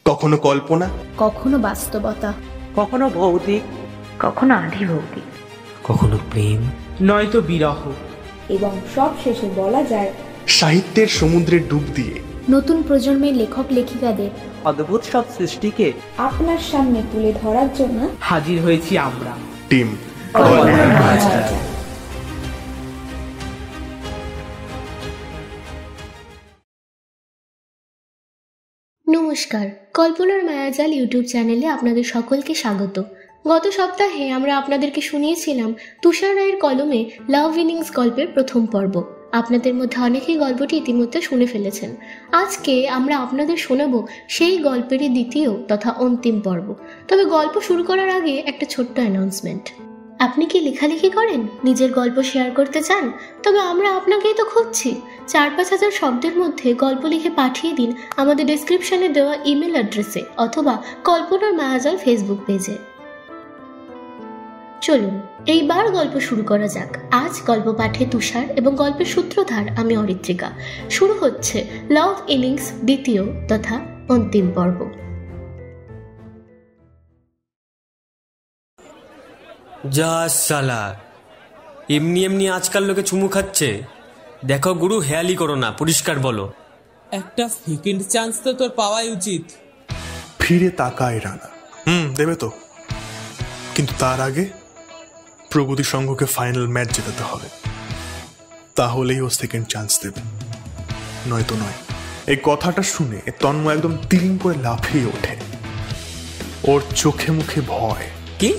কখনো কল্পনা, কখনো বাস্তবতা, কখনো ভৌতিক, কখনো আধিভৌতিক, কখনো প্রেম, নয়তো বিরহ, এবং সব শেষে বলা যায় সাহিত্যের সমুদ্রে ডুব দিয়ে নতুন প্রজন্মের লেখক লেখিকাদের অদ্ভুত সব সৃষ্টিকে আপনার সামনে তুলে ধরার জন্য হাজির হয়েছি আমরা, টিম। নমস্কার, কল্পনার মায়াজাল ইউটিউব চ্যানেলে আপনাদের সকলকে স্বাগত। গত সপ্তাহে আমরা আপনাদেরকে শুনিয়েছিলাম তুষার রায়ের কলমে লাভ ইনিংস গল্পের প্রথম পর্ব। আপনাদের মধ্যে অনেকেই গল্পটি ইতিমধ্যে শুনে ফেলেছেন। আজকে আমরা আপনাদের শোনাবো সেই গল্পেরই দ্বিতীয় তথা অন্তিম পর্ব। তবে গল্প শুরু করার আগে একটা ছোট্ট অ্যানাউন্সমেন্ট। আপনি কি লেখালেখি করেন, নিজের গল্প শেয়ার করতে চান? তবে আমরা আপনাকেই তো খুঁজছি। 4-5 হাজার শব্দের মধ্যে গল্প লিখে পাঠিয়ে দিন আমাদের ডেসক্রিপশনে দেওয়া ইমেল অ্যাড্রেসে অথবা কল্পনার মায়াজাল ফেসবুক পেজে। চলুন এইবার গল্প শুরু করা যাক। আজ গল্প পাঠে তুষার এবং গল্পের সূত্রধার আমি অরিত্রিকা। শুরু হচ্ছে লাভ ইনিংস দ্বিতীয় তথা অন্তিম পর্ব। যা সালা, এমনি এমনি আজকাল লোকে চুমু খাচ্ছে। দেখো গুরু, হেয়ালি করো না, পরিষ্কার বলো। একটা সেকেন্ড চান্স তো তোর পাওয়াই উচিত। ফিরে তাকায় রানা। দেবে তো, কিন্তু তার আগে প্রগতি সংঘকে ফাইনাল ম্যাচ জেতাতে হবে, তাহলেই ও সেকেন্ড চান্স দেবে, নয়তো নয়। এই কথাটা শুনে তন্ময় একদম তিরিং করে লাফিয়ে ওঠে। ওর চোখে মুখে ভয়। কি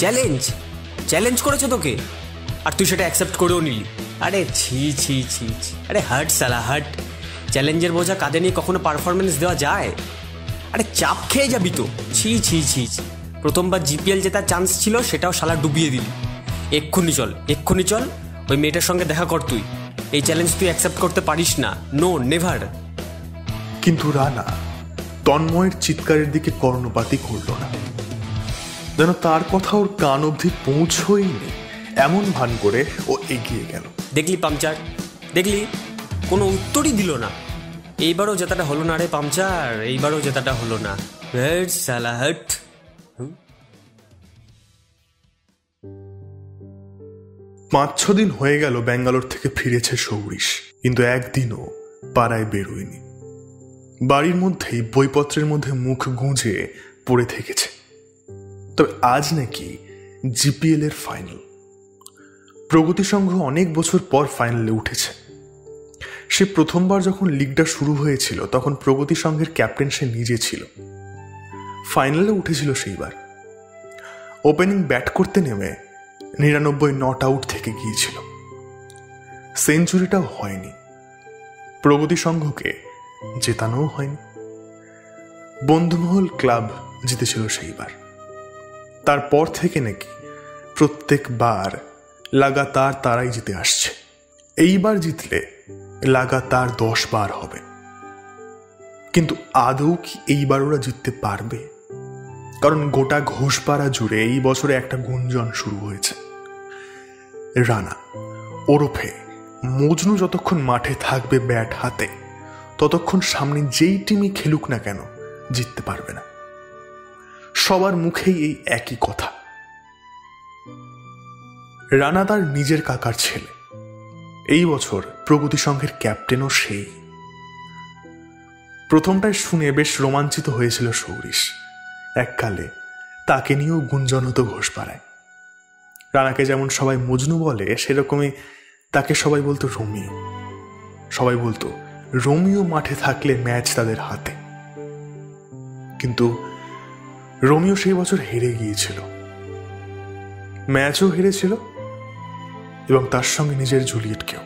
চ্যালেঞ্জ? চ্যালেঞ্জ করেছে তোকে, আর তুই সেটা অ্যাকসেপ্ট করেও নিলি? আরে ছি ছি ছি ছি, আরে হাট সালা হাট। চ্যালেঞ্জের বোঝা কাঁধে নিয়ে কখনো পারফরমেন্স দেওয়া যায়? আরে চাপ খেয়ে যাবি তো। ছি ছি ছি ছি, প্রথমবার জিপিএল জেতার চান্স ছিল, সেটাও শালা ডুবিয়ে দিলি। এক্ষুনি চল ওই মেয়েটার সঙ্গে দেখা কর তুই। এই চ্যালেঞ্জ তুই অ্যাকসেপ্ট করতে পারিস না, নো নেভার। কিন্তু রানা তন্ময়ের চিৎকারের দিকে কর্ণপাতই করল না, যেন তার কথা ওর কান অবধি পৌঁছয়নি এমন ভান করে ও এগিয়ে গেল। দেখলি পাংচার, দেখলি কোনো উত্তরই দিল না। এইবারও জেতাটা হলো না রে পাংচার, এইবারও জেতাটা হলো না। হ্যাট সালা হ্যাট। 5-6 দিন হয়ে গেল ব্যাঙ্গালোর থেকে ফিরেছে সৌরিশ, কিন্তু একদিনও পাড়ায় বেরোয়নি। বাড়ির মধ্যেই বইপত্রের মধ্যে মুখ গুঁজে পড়ে থেকেছে। তবে আজ নাকি জিপিএল এর ফাইনাল। প্রগতি সংঘ অনেক বছর পর ফাইনালে উঠেছে। সে প্রথমবার যখন লিগটা শুরু হয়েছিল তখন প্রগতি সংঘের ক্যাপ্টেন সে নিজে ছিল। ফাইনালে উঠেছিল সেইবার। ওপেনিং ব্যাট করতে নেমে 99 নট আউট থেকে গিয়েছিল। সেঞ্চুরিটাও হয়নি, প্রগতি সংঘকে জেতানোও হয়নি। বন্ধুমহল ক্লাব জিতেছিল সেইবার। তারপর থেকে নাকি প্রত্যেকবার লাগাতার তারাই জিতে আসছে। এইবার জিতলে লাগাতার 10 বার হবে। কিন্তু আদৌ কি এইবার ওরা জিততে পারবে? কারণ গোটা ঘোষপাড়া জুড়ে এই বছরে একটা গুঞ্জন শুরু হয়েছে। রানা ওরফে মজনু যতক্ষণ মাঠে থাকবে ব্যাট হাতে, ততক্ষণ সামনে যেই টিমই খেলুক না কেন জিততে পারবে না। সবার মুখেই এই একই কথা। রানা তার নিজের কাকার ছেলে, এই বছর প্রগতি সংঘের ক্যাপ্টেনও সেই। প্রথমটায় শুনে বেশ রোমাঞ্চিত হয়েছিল সৌরিশ। এককালে তাকে নিয়েও গুঞ্জন হতো ঘোষপাড়ায়। রানাকে যেমন সবাই মজনু বলে, সেরকমই তাকে সবাই বলতো রোমিও। সবাই বলতো রোমিও মাঠে থাকলে ম্যাচ তাদের হাতে। কিন্তু রোমিও সেই বছর হেরে গিয়েছিল, ম্যাচও হেরেছিল এবং তার সঙ্গে নিজের জুলিয়েটকেও।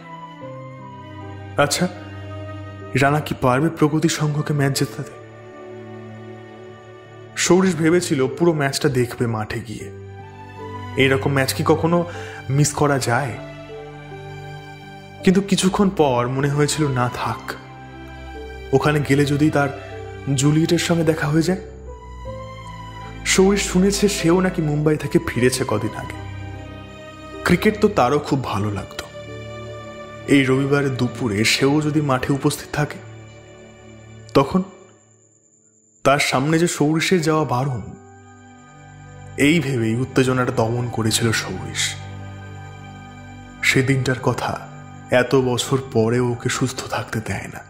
আচ্ছা, রানা কি পারবে প্রগতি সংঘকে ম্যাচ জেতাতে? সৌরিশ ভেবেছিল পুরো ম্যাচটা দেখবে মাঠে গিয়ে। এইরকম ম্যাচ কি কখনো মিস করা যায়? কিন্তু কিছুক্ষণ পর মনে হয়েছিল না থাক, ওখানে গেলে যদি তার জুলিয়েটের সঙ্গে দেখা হয়ে যায়। সৌরিশ শুনেছে সেও নাকি মুম্বাই থেকে ফিরেছে কদিন আগে। ক্রিকেট তো তারও খুব ভালো লাগতো। এই রবিবারের দুপুরে সেও যদি মাঠে উপস্থিত থাকে, তখন তার সামনে যে সৌরিশের যাওয়া বারণ, এই ভেবেই উত্তেজনাটা দমন করেছিল সৌরিশ। সেদিনটার কথা এত বছর পরেও ওকে সুস্থ থাকতে দেয় না।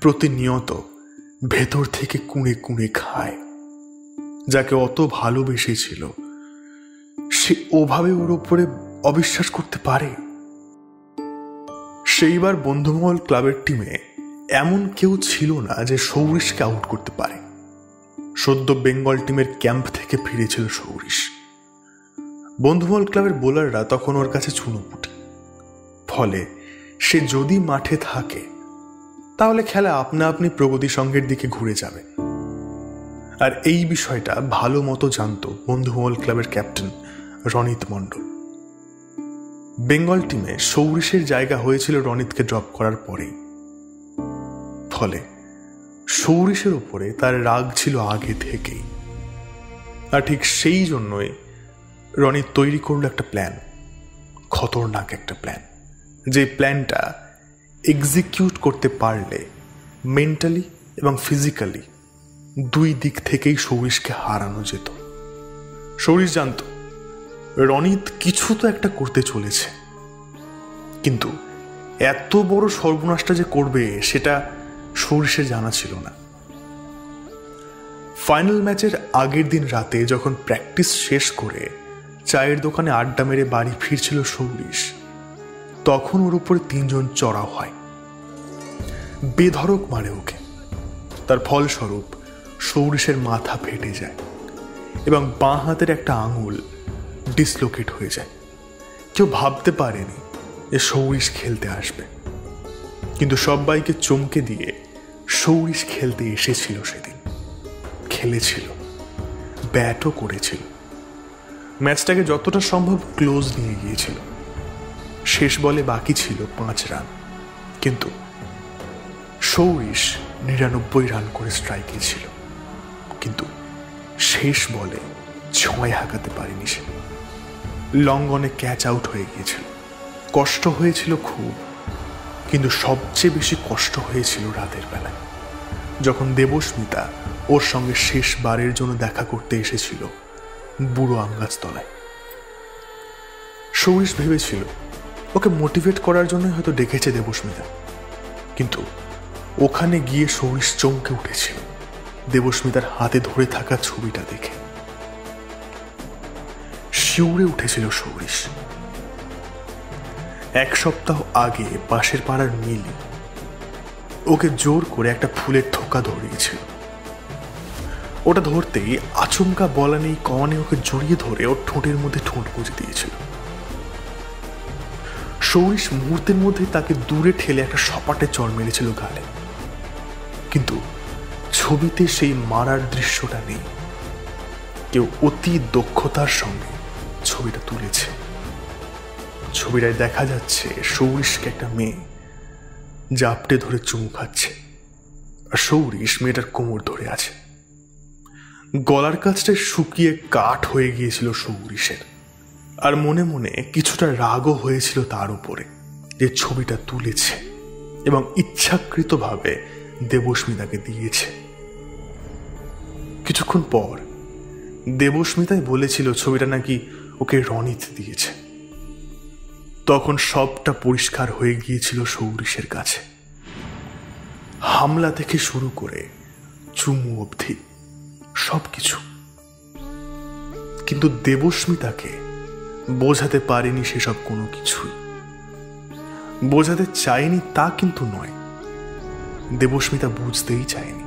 প্রতিনিয়ত ভেতর থেকে কুঁড়ে কুঁড়ে খায়। যাকে অত ভালোবেসেছিল সে ওভাবে ওর উপরে অবিশ্বাস করতে পারে? সেইবার বন্ধুমহল ক্লাবের টিমে এমন কেউ ছিল না যে সৌরিশকে আউট করতে পারে। সদ্য বেঙ্গল টিমের ক্যাম্প থেকে ফিরেছিল সৌরিশ। বন্ধুমহল ক্লাবের বোলাররা তখন ওর কাছে চুনোপুটি। ফলে সে যদি মাঠে থাকে তাহলে খেলা আপনা আপনি প্রগতি সংঘের দিকে ঘুরে যাবে। আর এই বিষয়টা ভালো মতো জানত বন্ধুমহল ক্লাবের ক্যাপ্টেন রনিত মণ্ডল। বেঙ্গল টিমে সৌরিশের জায়গা হয়েছিল রনিতকে ড্রপ করার পরেই। ফলে সৌরিশের উপরে তার রাগ ছিল আগে থেকেই। আর ঠিক সেই জন্যই রনিত তৈরি করলো একটা প্ল্যান, খতরনাক একটা প্ল্যান। যে প্ল্যানটা এক্সিকিউট করতে পারলে মেন্টালি এবং ফিজিক্যালি দুই দিক থেকেই সৌরিশকে হারানো যেত। সৌরিশ জানত রনিত কিছু তো একটা করতে চলেছে, কিন্তু এত বড় সর্বনাশটা যে করবে সেটা সৌরিশের জানা ছিল না। ফাইনাল ম্যাচের আগের দিন রাতে যখন প্র্যাকটিস শেষ করে চায়ের দোকানে আড্ডা মেরে বাড়ি ফিরছিল সৌরিশ, তখন ওর উপরে 3 জন চড়াও হয়। বেধড়ক মারে ওকে। তার ফলস্বরূপ সৌরিশের মাথা ফেটে যায় এবং বাঁ হাতের একটা আঙুল ডিসলোকেট হয়ে যায়। কেউ ভাবতে পারেনি যে সৌরিশ খেলতে আসবে, কিন্তু সবাইকে চমকে দিয়ে সৌরিশ খেলতে এসেছিল। সেদিন খেলেছিল, ব্যাটও করেছিল, ম্যাচটাকে যতটা সম্ভব ক্লোজ নিয়ে গিয়েছিল। শেষ বলে বাকি ছিল 5 রান, কিন্তু সৌরিশ 99 রান করে স্ট্রাইকে ছিল। কিন্তু শেষ বলে 6 হাঁকাতে পারেনি সে। লঙ্গনে ক্যাচ আউট হয়ে গিয়েছিল। কষ্ট হয়েছিল খুব, কিন্তু সবচেয়ে বেশি কষ্ট হয়েছিল রাতের বেলায়, যখন দেবস্মিতা ওর সঙ্গে শেষবারের জন্য দেখা করতে এসেছিল বুড়ো আমগাছতলায়। সৌরিশ ভেবেছিল ওকে মোটিভেট করার জন্য হয়তো ডেকেছে দেবস্মিতা, কিন্তু ওখানে গিয়ে সৌরিশ চমকে উঠেছিল দেবস্মিতার হাতে ধরে থাকা ছবিটা দেখে। শিউরে উঠেছিল সৌরিশ। 1 সপ্তাহ আগে পাশের পাড়ার মিলি ওকে জোর করে একটা ফুলের থোকা ধরিয়েছিল। ওটা ধরতেই আচমকা বলা নেই কনে ওকে জড়িয়ে ধরে ওর ঠোঁটের মধ্যে ঠোঁট গুঁজে দিয়েছিল। সৌরিশ মুহূর্তের মধ্যে তাকে দূরে ঠেলে একটা সপাটে চড় মেরেছিল গালে, কিন্তু ছবিতে সেই মারার দৃশ্যটা নেই। কেউ অতি দক্ষতার সঙ্গে ছবিটা তুলেছে। ছবিটায় দেখা যাচ্ছে সৌরিশকে একটা মেয়ে জাপটে ধরে চুমু খাচ্ছে, আর সৌরিশ মেয়েটার কোমর ধরে আছে। গলার কাছটা শুকিয়ে কাঠ হয়ে গিয়েছিল সৌরিশের, আর মনে মনে কিছুটা রাগও হয়েছিল তার উপরে যে ছবিটা তুলেছে এবং ইচ্ছাকৃতভাবে দেবস্মিতাকে দিয়েছে। কিছুক্ষণ পর দেবস্মিতাই বলেছিল ছবিটা নাকি ওকে রনিত দিয়েছে। তখন সবটা পরিষ্কার হয়ে গিয়েছিল সৌরিশের কাছে, হামলা থেকে শুরু করে চুমু অবধি সবকিছু। কিন্তু দেবস্মিতাকে বোঝাতে পারেনি সেসব কোনো কিছুই। বোঝাতে চায়নি তা কিন্তু নয়, দেবস্মিতা বুঝতেই চায়নি।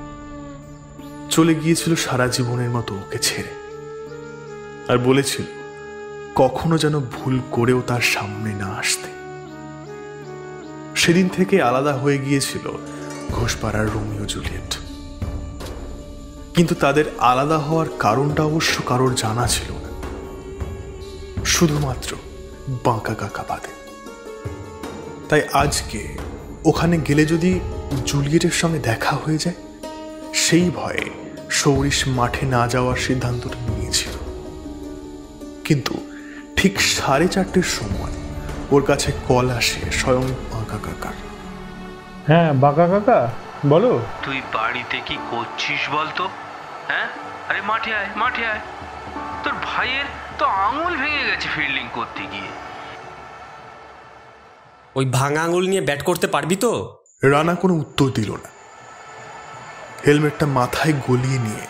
চলে গিয়েছিল সারা জীবনের মতো ওকে ছেড়ে, আর বলেছিল কখনো যেন ভুল করেও তার সামনে না আসতে। সেদিন থেকে আলাদা হয়ে গিয়েছিল ঘোষপাড়ার রোমিও জুলিয়েট। কিন্তু তাদের আলাদা হওয়ার কারণটা অবশ্য কারোর জানা ছিল না, শুধুমাত্র বাঁকা কাকা বাদে। তাই আজকে ওখানে গেলে যদি জুলিয়েটের সঙ্গে দেখা হয়ে যায়, সেই ভয়ে সৌরিশ মাঠে না যাওয়ার সিদ্ধান্তটা নিয়েছিল। কিন্তু ঠিক 4:30 সময় ওর কাছে কল আসে স্বয়ং বাঁকা কাকার। হ্যাঁ বাঁকা কাকা, বলো। তুই বাড়িতে কি করছিস বলতো? হ্যাঁ, আরে মাঠে আয়, মাঠে আয়। তোর ভাইয়ের তো আঙুল ভেঙে গেছে ফিল্ডিং করতে গিয়ে। ওই ভাঙা আঙুল নিয়ে ব্যাট করতে পারবি তো? রানা কোনো উত্তর দিল না। হেলমেটটা মাথায় গলিয়ে নিয়ে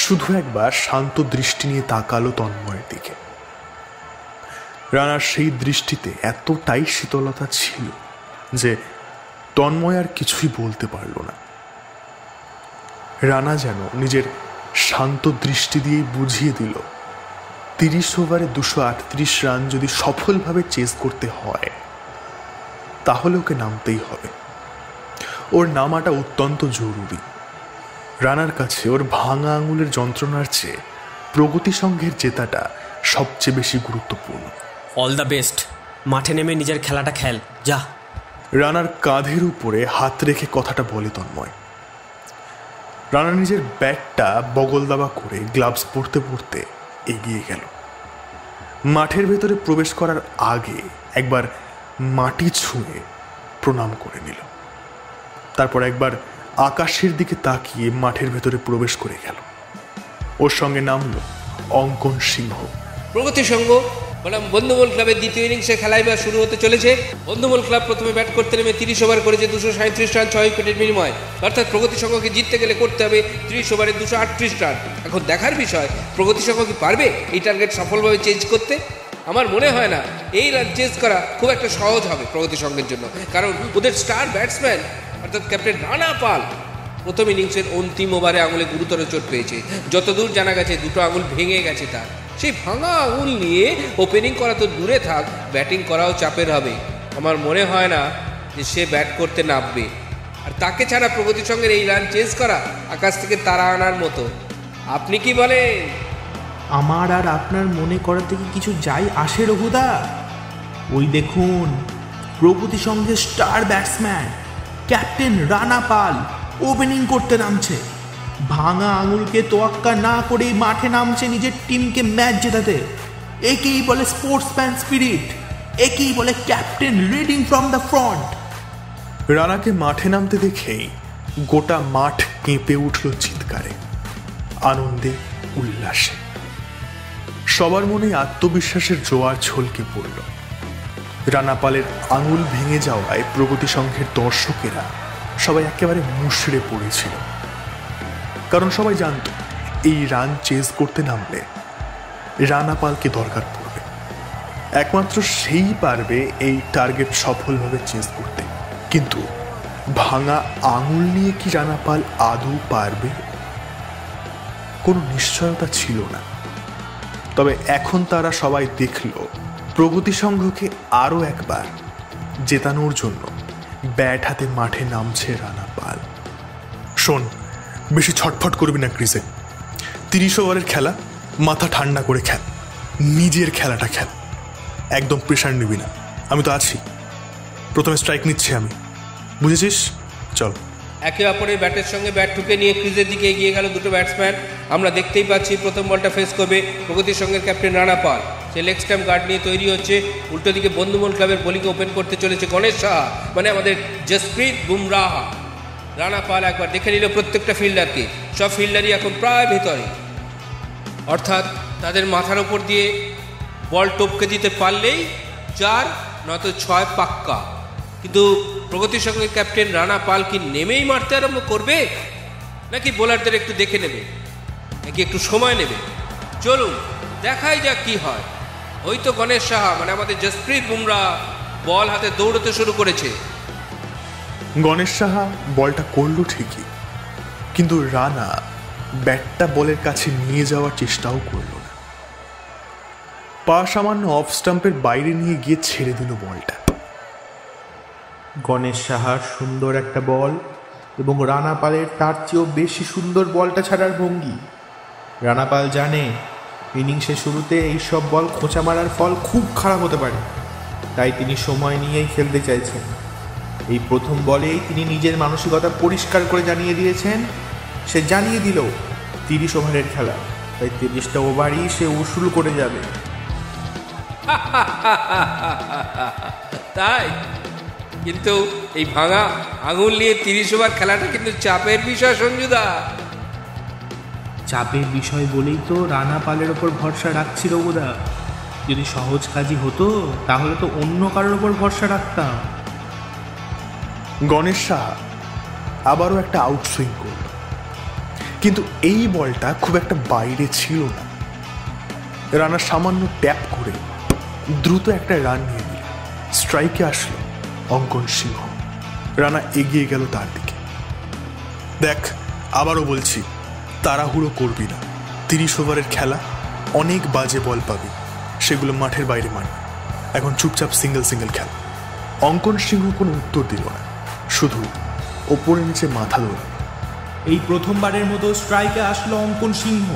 শুধু একবার শান্ত দৃষ্টি নিয়ে তাকালো তন্ময়ের দিকে। রানার সেই দৃষ্টিতে এতটাই শীতলতা ছিল যে তন্ময় আর কিছুই বলতে পারল না। রানা যেন নিজের শান্ত দৃষ্টি দিয়েই বুঝিয়ে দিল 30 ওভারে 238 রান যদি সফলভাবে চেস করতে হয় তাহলে ওকে নামতেই হবে। ওর নামাটা অত্যন্ত জরুরি। রানার কাছে ওর ভাঙা আঙুলের যন্ত্রণার চেয়ে প্রগতি সংঘের জেতাটা সবচেয়ে বেশি গুরুত্বপূর্ণ। অল দ্য বেস্ট, মাঠে নেমে নিজের খেলাটা খেল, যা। রানার কাঁধের উপরে হাত রেখে কথাটা বলে তন্ময়। রানা নিজের ব্যাটটা বগল দাবা করে গ্লাভস পরতে পরতে এগিয়ে গেল। মাঠের ভেতরে প্রবেশ করার আগে একবার মাটি ছুঁয়ে প্রণাম করে নিল। তারপর একবার আকাশের দিকে তাকিয়ে মাঠের ভেতরে প্রবেশ করে গেল। ওর সঙ্গে নামল অঙ্কন সিংহ। প্রগতি সংঘ বনাম বন্ধুমহল ক্লাবের দ্বিতীয় ইনিংসে খেলা এবার শুরু হতে চলেছে। বন্ধুমহল ক্লাব প্রথমে ব্যাট করতে নেমে 30 ওভার করেছে 237 রান 6 উইকেটের বিনিময়ে। অর্থাৎ প্রগতি সংঘকে জিততে গেলে করতে হবে 30 ওভারে 238 রান। এখন দেখার বিষয় প্রগতি সংঘ কি পারবে এই টার্গেট সফলভাবে চেঞ্জ করতে। আমার মনে হয় না এই রান চেঞ্জ করা খুব একটা সহজ হবে প্রগতি সংঘের জন্য, কারণ ওদের স্টার ব্যাটসম্যান অর্থাৎ ক্যাপ্টেন রানা পাল প্রথম ইনিংসের অন্তিম ওভারে আঙুলে গুরুতর চোট পেয়েছে। যতদূর জানা গেছে 2টো আঙুল ভেঙে গেছে তার। সেই ভাঙা আঙুল নিয়ে ওপেনিং করা তো দূরে থাক, ব্যাটিং করাও চাপের হবে। আমার মনে হয় না যে সে ব্যাট করতে নামবে। আর তাকে ছাড়া প্রগতি সংঘের এই রান চেঞ্জ করা আকাশ থেকে তারা আনার মতো। আপনি কি বলেন? আমার আর আপনার মনে করা থেকে কিছু যাই আসে রঘুদা। ওই দেখুন প্রগতি সংঘের স্টার ব্যাটসম্যান ক্যাপ্টেন রানা পাল ওপেনিং করতে নামছে। ভাঙা আঙুলকে তোয়াক্কা না করেই মাঠে নামছে নিজের টিমকে ম্যাচ জেতাতে। একেই বলে স্পোর্টসম্যান স্পিরিট, একেই বলে captain leading from the front. রানাকে মাঠে নামতে দেখেই গোটা মাঠ কেঁপে উঠল চিৎকারে, আনন্দে, উল্লাসে। সবার মনে আত্মবিশ্বাসের জোয়ার ছলকে পড়ল। রানাপালের আঙুল ভেঙে যাওয়ায় প্রগতি সংঘের দর্শকেরা সবাই একেবারে মুষড়ে পড়েছিল, কারণ সবাই জানত এই রান চেজ করতে নামলে রানাপালকে দরকার পড়বে। একমাত্র সেই পারবে এই টার্গেট সফলভাবে চেজ করতে। কিন্তু ভাঙা আঙুল নিয়ে কি রানাপাল আদৌ পারবে? কোনো নিশ্চয়তা ছিল না। তবে এখন তারা সবাই দেখল প্রগতি সংঘকে আরও একবার জেতানোর জন্য ব্যাট হাতে মাঠে নামছে রানা পাল। শোন, বেশি ছটফট করবি না ক্রিজে। 30 ওভারের খেলা, মাথা ঠান্ডা করে খেল, নিজের খেলাটা খেল, একদম প্রেশার নিবি না। আমি তো আছি, প্রথমে স্ট্রাইক নিচ্ছি আমি, বুঝেছিস? চল। একে অপরের ব্যাটের সঙ্গে ব্যাট ঠুকে নিয়ে ক্রিজের দিকে এগিয়ে গেল দুটো ব্যাটসম্যান। আমরা দেখতেই পাচ্ছি প্রথম বলটা ফেস করবে প্রগতির সঙ্গের ক্যাপ্টেন রানা পাল। সে লেগ স্ট্যাম্প গার্ড নিয়ে তৈরি হচ্ছে। উল্টো দিকে বন্ধুমহল ক্লাবের বোলিং ওপেন করতে চলেছে গণেশ সাহা, মানে আমাদের জসপ্রীত বুমরাহ। রানা পাল একবার দেখে নিল প্রত্যেকটা ফিল্ডারকে। সব ফিল্ডারই এখন প্রায় ভেতরে, অর্থাৎ তাদের মাথার ওপর দিয়ে বল টপকে দিতে পারলেই 4 নয়তো 6 পাক্কা। কিন্তু প্রগতির সঙ্গে ক্যাপ্টেন রানা পাল কি নেমেই মারতে আরম্ভ করবে, নাকি বোলারদের একটু দেখে নেবে, নাকি একটু সময় নেবে? চলুন দেখাই যাক কি হয়। ওই তো গণেশ সাহা, মানে আমাদের জসপ্রীত বুমরাহ বল হাতে দৌড়তে শুরু করেছে। গণেশ সাহা বলটা করলো ঠিকই, কিন্তু রানা ব্যাটটা বলের কাছে নিয়ে যাওয়ার চেষ্টাও করল না। পা সামান্য অফ স্টাম্পের বাইরে নিয়ে গিয়ে ছেড়ে দিল বলটা। গণেশ সাহার সুন্দর একটা বল এবং রানা পালের তার চেয়েও বেশি সুন্দর বলটা ছাড়ার ভঙ্গি। রানা পাল জানে ইনিংসের শুরুতে এইসব বল খোঁচা মারার ফল খুব খারাপ হতে পারে, তাই তিনি সময় নিয়েই খেলতে চাইছেন। এই প্রথম বলেই তিনি নিজের মানসিকতা পরিষ্কার করে জানিয়ে দিয়েছেন। সে জানিয়ে দিল 30 ওভারের খেলা, তাই 30টা ওভারই সে উসুল করে যাবে। তাই কিন্তু এই ভাঙা আঙুল নিয়ে 30 ওভার খেলাটা কিন্তু চাপের বিষয় সঞ্জুদা। চাপের বিষয় বলেই তো রানা পালের ওপর ভরসা রাখছি রঘুদা। যদি সহজ কাজই হতো তাহলে তো অন্য কারোর ওপর ভরসা রাখতাম। গণেশ সাহা আবারও একটা আউটসুইং করল, কিন্তু এই বলটা খুব একটা বাইরে ছিল না। রানা সামান্য ট্যাপ করে দ্রুত একটা রান নিয়ে নিল। স্ট্রাইকে আসলো অঙ্কন সিংহ। রানা এগিয়ে গেল তার দিকে। দেখ, আবারও বলছি, তাড়াহুড়ো করবি না। 30 ওভারের খেলা, অনেক বাজে বল পাবি, সেগুলো মাঠের বাইরে মারবি। এখন চুপচাপ সিঙ্গেল খেল। অঙ্কন সিংহ কোনো উত্তর দিল না, শুধু ওপরে নিচে মাথা দোলাল। এই প্রথমবারের মতো স্ট্রাইকে আসলো অঙ্কন সিংহ।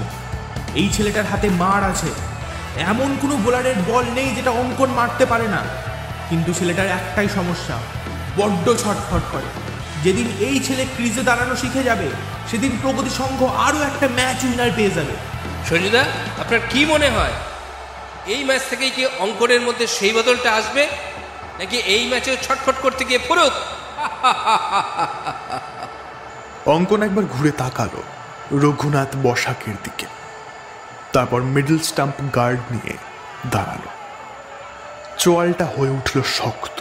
এই ছেলেটার হাতে মার আছে, এমন কোনো বোলারের বল নেই যেটা অঙ্কন মারতে পারে না। কিন্তু ছেলেটার একটাই সমস্যা, বড্ড ছটফট করে। যেদিন এই ছেলে ক্রিজে দাঁড়ানো শিখে যাবে, সেদিন প্রগতি সংঘ আরও একটা ম্যাচ উইনার পেয়ে যাবে। সঞ্জুদা, আপনার কি মনে হয় এই ম্যাচ থেকেই কি অঙ্কনের মধ্যে সেই বদলটা আসবে, নাকি এই ম্যাচে ছটফট করতে গিয়ে ফুরুক? অঙ্কন একবার ঘুরে তাকালো রঘুনাথ বসাকের দিকে, তারপর মিডল স্টাম্প গার্ড নিয়ে দাঁড়ালো। চোয়ালটা হয়ে উঠল শক্ত।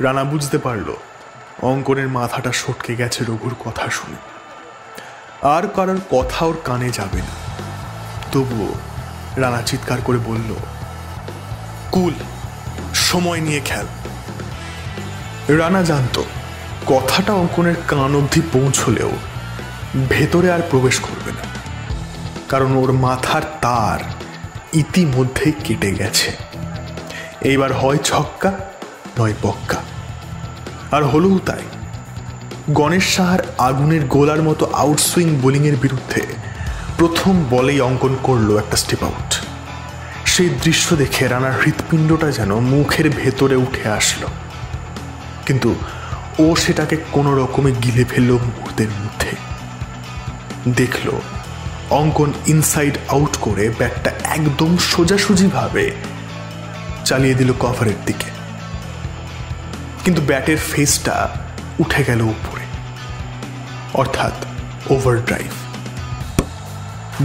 রানা বুঝতে পারল অঙ্কনের মাথাটা সটকে গেছে রঘুর কথা শুনে। আর কারোর কথা ওর কানে যাবে না। তবুও রানা চিৎকার করে বলল, কুল, সময় নিয়ে খেল। রানা জানত কথাটা অঙ্কনের কান অবধি পৌঁছলেও ভেতরে আর প্রবেশ করবে না, কারণ ওর মাথার তার ইতিমধ্যেই কেটে গেছে। এইবার হয় ছক্কা নয় বক্কা। আর হলোও তাই। গণেশ সাহার আগুনের গোলার মতো আউটসুইং বোলিংয়ের বিরুদ্ধে প্রথম বলেই অঙ্কন করলো একটা স্টেপ আউট। সেই দৃশ্য দেখে রানার হৃৎপিণ্ডটা যেন মুখের ভেতরে উঠে আসলো, কিন্তু ও সেটাকে কোনো রকমে গিলে ফেলল মুহূর্তের মধ্যে। দেখল অঙ্কন ইনসাইড আউট করে ব্যাটটা একদম সোজাসুজিভাবে চালিয়ে দিল কভারের দিকে, কিন্তু ব্যাটের ফেসটা উঠে গেল উপরে, অর্থাৎ ওভারড্রাইভ।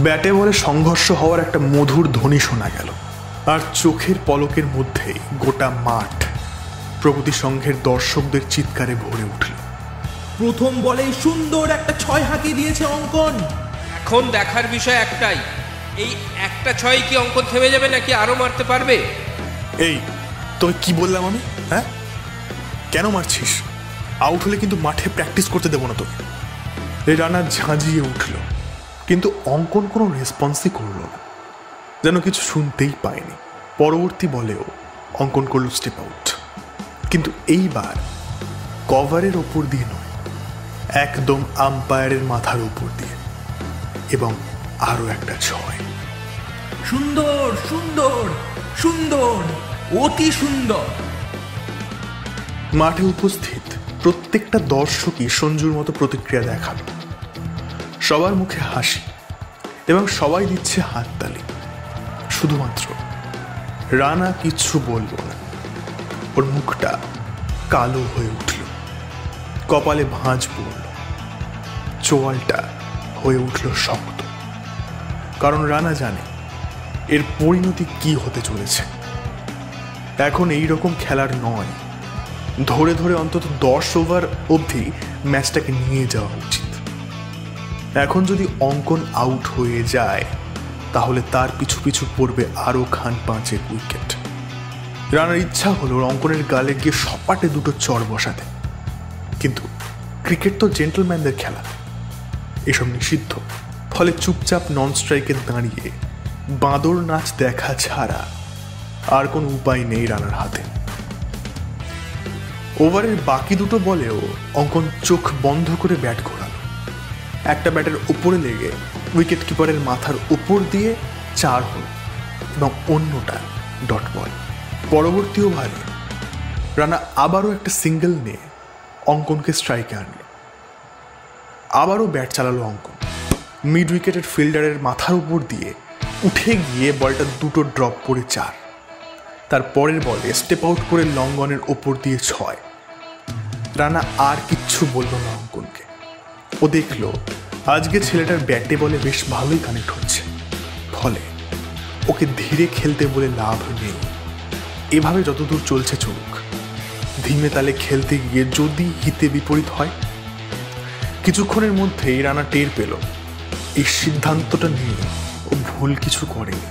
ব্যাটে বলে সংঘর্ষ হওয়ার একটা মধুর ধ্বনি শোনা গেল, আর চোখের পলকের মধ্যেই গোটা মাঠ প্রগতি সংঘের দর্শকদের চিৎকারে ভরে উঠল। প্রথম বলেই সুন্দর একটা 6 হাঁকিয়ে দিয়েছে অঙ্কন। এখন দেখার বিষয় একটাই, এই একটা 6 কি অঙ্কন থেমে যাবে নাকি আরো মারতে পারবে? এই তোকে কি বললাম আমি? হ্যাঁ, কেন মারছিস? আউট হলে কিন্তু মাঠে প্র্যাকটিস করতে দেবো না তোকে। এই রানা ঝাঁঝিয়ে উঠল, কিন্তু অঙ্কন কোনো রেসপন্সই করলো না, যেন কিছু শুনতেই পায়নি। পরবর্তী বলেও অঙ্কন করল স্টেপ আউট, কিন্তু এইবার কভারের ওপর দিয়ে নয়, একদম আম্পায়ারের মাথার উপর দিয়ে, এবং আরো একটা 6। সুন্দর সুন্দর সুন্দর, অতি সুন্দর। মাঠে উপস্থিত প্রত্যেকটা দর্শকই সঞ্জুর মতো প্রতিক্রিয়া দেখালো। সবার মুখে হাসি এবং সবাই দিচ্ছে হাততালি। শুধুমাত্র রানা কিচ্ছু বলল না। ওর মুখটা কালো হয়ে উঠল, কপালে ভাঁজ পড়ল, চোয়ালটা হয়ে উঠল শক্ত। কারণ রানা জানে এর পরিণতি কি হতে চলেছে। এখন এই রকম খেলার নয়, ধরে ধরে অন্তত 10 ওভার অবধি ম্যাচটাকে নিয়ে যাওয়া উচিত। এখন যদি অঙ্কন আউট হয়ে যায়, তাহলে তার পিছু পিছু পড়বে আরো খান 5 উইকেট। রানার ইচ্ছা হলো অঙ্কনের গালে গিয়ে সপাটে 2 চড় বসাতে, কিন্তু ক্রিকেট তো জেন্টলম্যানদের খেলা, এসব নিষিদ্ধ। ফলে চুপচাপ নন স্ট্রাইকে দাঁড়িয়ে বাঁদর নাচ দেখা ছাড়া আর কোনো উপায় নেই রানার হাতে। ওভারের বাকি 2 বলেও অঙ্কন চোখ বন্ধ করে ব্যাট ঘোরালো। একটা ব্যাটের উপরে লেগে উইকেট কিপারের মাথার উপর দিয়ে 4 হল, এবং অন্যটা ডট বল। পরবর্তী ওভারে রানা আবারও একটা সিঙ্গেল নিয়ে অঙ্কনকে স্ট্রাইকে আনলো। আবারও ব্যাট চালালো অঙ্কন। মিড উইকেটের ফিল্ডারের মাথার উপর দিয়ে উঠে গিয়ে বলটা 2 ড্রপ করে 4। তার পরের বলে স্টেপ আউট করে লং অনের ওপর দিয়ে 6। রানা আর কিচ্ছু বলল না অঙ্কনকে। ও দেখল আজকে ছেলেটার ব্যাটে বলে বেশ ভালোই কানেক্ট হচ্ছে, ফলে ওকে ধীরে খেলতে বলে লাভ নেই। এভাবে যতদূর চলছে চলুক, ধীমে তালে খেলতে গিয়ে যদি হিতে বিপরীত হয়। কিছুক্ষণের মধ্যেই রানা টের পেল এই সিদ্ধান্তটা নিয়ে ও ভুল কিছু করেনি।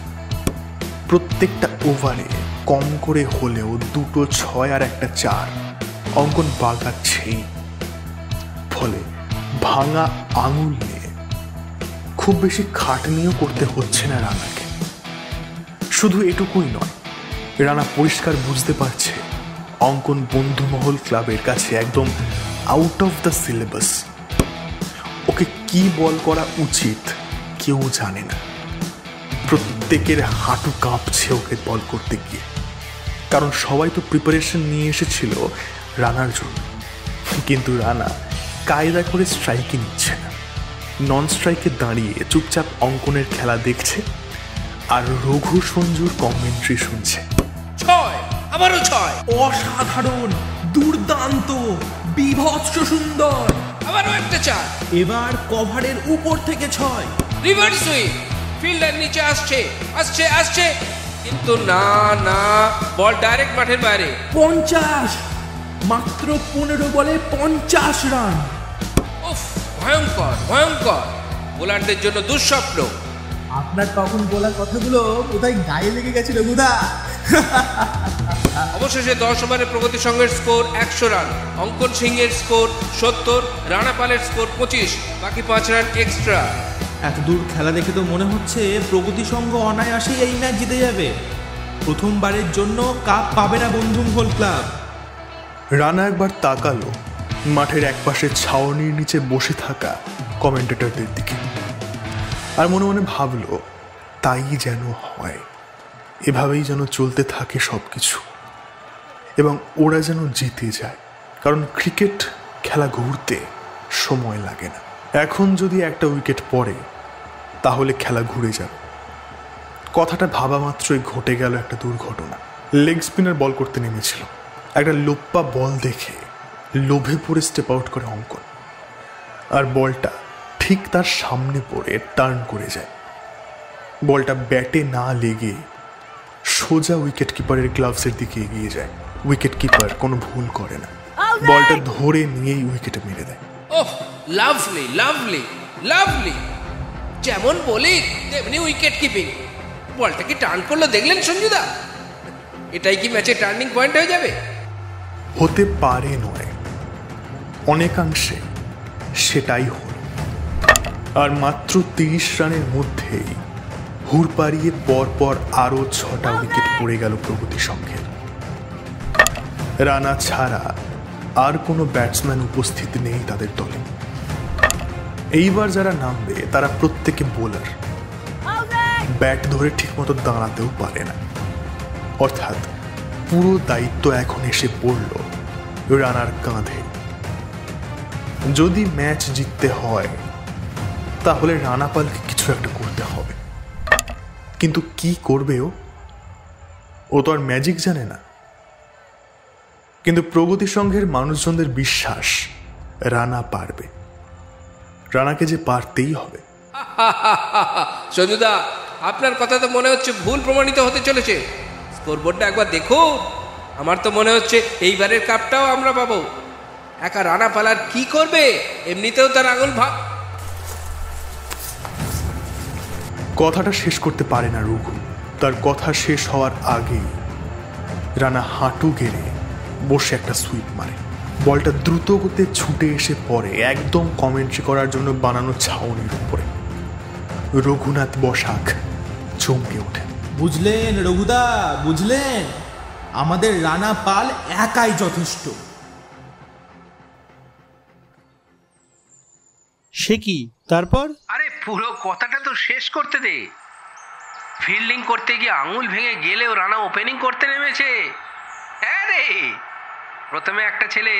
প্রত্যেকটা ওভারে কম করে হলেও 2 6 আর 1 4 অঙ্কন বাগাচ্ছেই। ফলে ভাঙা আঙুল নিয়ে খুব বেশি খাটনিও করতে হচ্ছে না রানাকে। শুধু এটুকুই নয়, রানা পরিষ্কার বুঝতে পারছে অঙ্কন বন্ধুমহল ক্লাবের কাছে একদম আউট অফ দ্য সিলেবাস। ওকে কি বল করা উচিত কেউ জানে না। প্রত্যেকের হাঁটু কাঁপছে ওকে বল করতে গিয়ে, কারণ সবাই তো প্রিপারেশন নিয়ে এসেছিল রানার জন্য। কিন্তু রানা কায়দা করে স্ট্রাইকে নিচ্ছে না, নন স্ট্রাইকে দাঁড়িয়ে চুপচাপ অঙ্কনের খেলা দেখছে আর রঘু সঞ্জুর কমেন্ট্রি শুনছে। 6, আবারও 6, অসাধারণ, দুর্দান্ত, বিভৎস সুন্দর, আবারও একটা 4, এবার কভারের উপর থেকে 6, রিভার্স সুইং, ফিল্ডার নিচে আসছে আসছে আসছে, কিন্তু না না, বল ডাইরেক্ট মাঠের বাইরে। 50, মাত্র 15 বলে 50 রান। উফ, ভয়ঙ্কর ভয়ঙ্কর, বোলারদের জন্য দুঃস্বপ্ন। আপনার তখন বলা কথাগুলো কোথায় গায়ে লেগে গেছিল গুদা। অবশেষে 10 ওভারে প্রগতি সংঘের স্কোর 100 রান, অঙ্কন সিংহের স্কোর 70, রানা পালের স্কোর 25, বাকি 5 রান এক্সট্রা। এত দূর খেলা দেখে তো মনে হচ্ছে প্রগতি সংঘ অনায়াসেই এই ম্যাচ জিতে যাবে। প্রথমবারের জন্য কাপ পাবে না বন্ধুমহল ক্লাব। রানা একবার তাকালো মাঠের একপাশে ছাউনির নিচে বসে থাকা কমেন্টেটরদের দিকে, আর মনে মনে ভাবলো তাই যেন হয়, এভাবেই যেন চলতে থাকে সবকিছু, এবং ওরা যেন জিতে যায়। কারণ ক্রিকেট খেলা ঘুরতে সময় লাগে না। এখন যদি একটা উইকেট পড়ে তাহলে খেলা ঘুরে যাবে। কথাটা ভাবা মাত্রই ঘটে গেল একটা দুর্ঘটনা। লেগ স্পিনার বল করতে নেমেছিল, একটা লোপ্পা বল দেখে লোভে পড়ে স্টেপ আউট করে অঙ্কন, আর বলটা ঠিক তার সামনে পড়ে টার্ন করে যায়। বলটা ব্যাটে না লেগে সোজা উইকেট কিপারের গ্লাভসের দিকে এগিয়ে যায়। উইকেট কিপার কোনো ভুল করে না, বলটা ধরে নিয়েই উইকেটে মেরে দেয়। ওহ, লাভলি লাভলি লাভলি, যেমন বলি তেমনি উইকেট কিপিং। বলটা কি টার্ন করলো দেখলেন সঞ্জুদা? এটাই কি ম্যাচে টার্নিং পয়েন্ট হয়ে যাবে? হতে পারে নয়, অনেকাংশে সেটাই হল। আর মাত্র 30 রানের মধ্যেই হুড় পাড়িয়ে পরপর আরো 6টা উইকেট পড়ে গেল প্রগতি সংঘের। রানা ছাড়া আর কোনো ব্যাটসম্যান উপস্থিত নেই তাদের দলে। এইবার যারা নামবে তারা প্রত্যেকে বোলার, ব্যাট ধরে ঠিকমতো দাঁড়াতেও পারে না। অর্থাৎ পুরো দায়িত্ব এখন এসে পড়ল রানার কাঁধে। যদি ম্যাচ জিততে হয় তাহলে রানা পালকে কিছু একটা করতে হবে, কিন্তু কি করবে ও তো আর ম্যাজিক জানে না। কিন্তু প্রগতি সংঘের মানুষজনদের বিশ্বাস রানা পারবে, রানাকে যে পারতেই হবে। সঞ্জুদা, আপনার কথা তো মনে হচ্ছে ভুল প্রমাণিত হতে চলেছে। স্কোরবোর্ডটা একবার দেখো, আমার তো মনে হচ্ছে এইবারের কাপটাও আমরা পাবো। একা রানা পালার কি করবে? এমনিতেও তার আঙুল কথাটা শেষ করতে পারে না রঘু। তার কথা শেষ হওয়ার আগেই রানা হাঁটু গেড়ে বসে একটা সুইপ মারে। বলটা দ্রুত গতিতে ছুটে এসে পড়ে একদম কমেন্ট্রি করার জন্য বানানো ছাউনির উপরে। রঘুনাথ বসাক চমকে ওঠে। বুঝলেন রঘুদা, বুঝলেন, আমাদের রানা পাল একাই যথেষ্ট। সে কি তারপর? আরে পুরো কথাটা তো শেষ করতে দে। ফিল্ডিং করতে গিয়ে আঙুল ভেঙে গেলেও রানা ওপেনিং করতে নেমেছে। হ্যাঁ রে, প্রথমে একটা ছেলে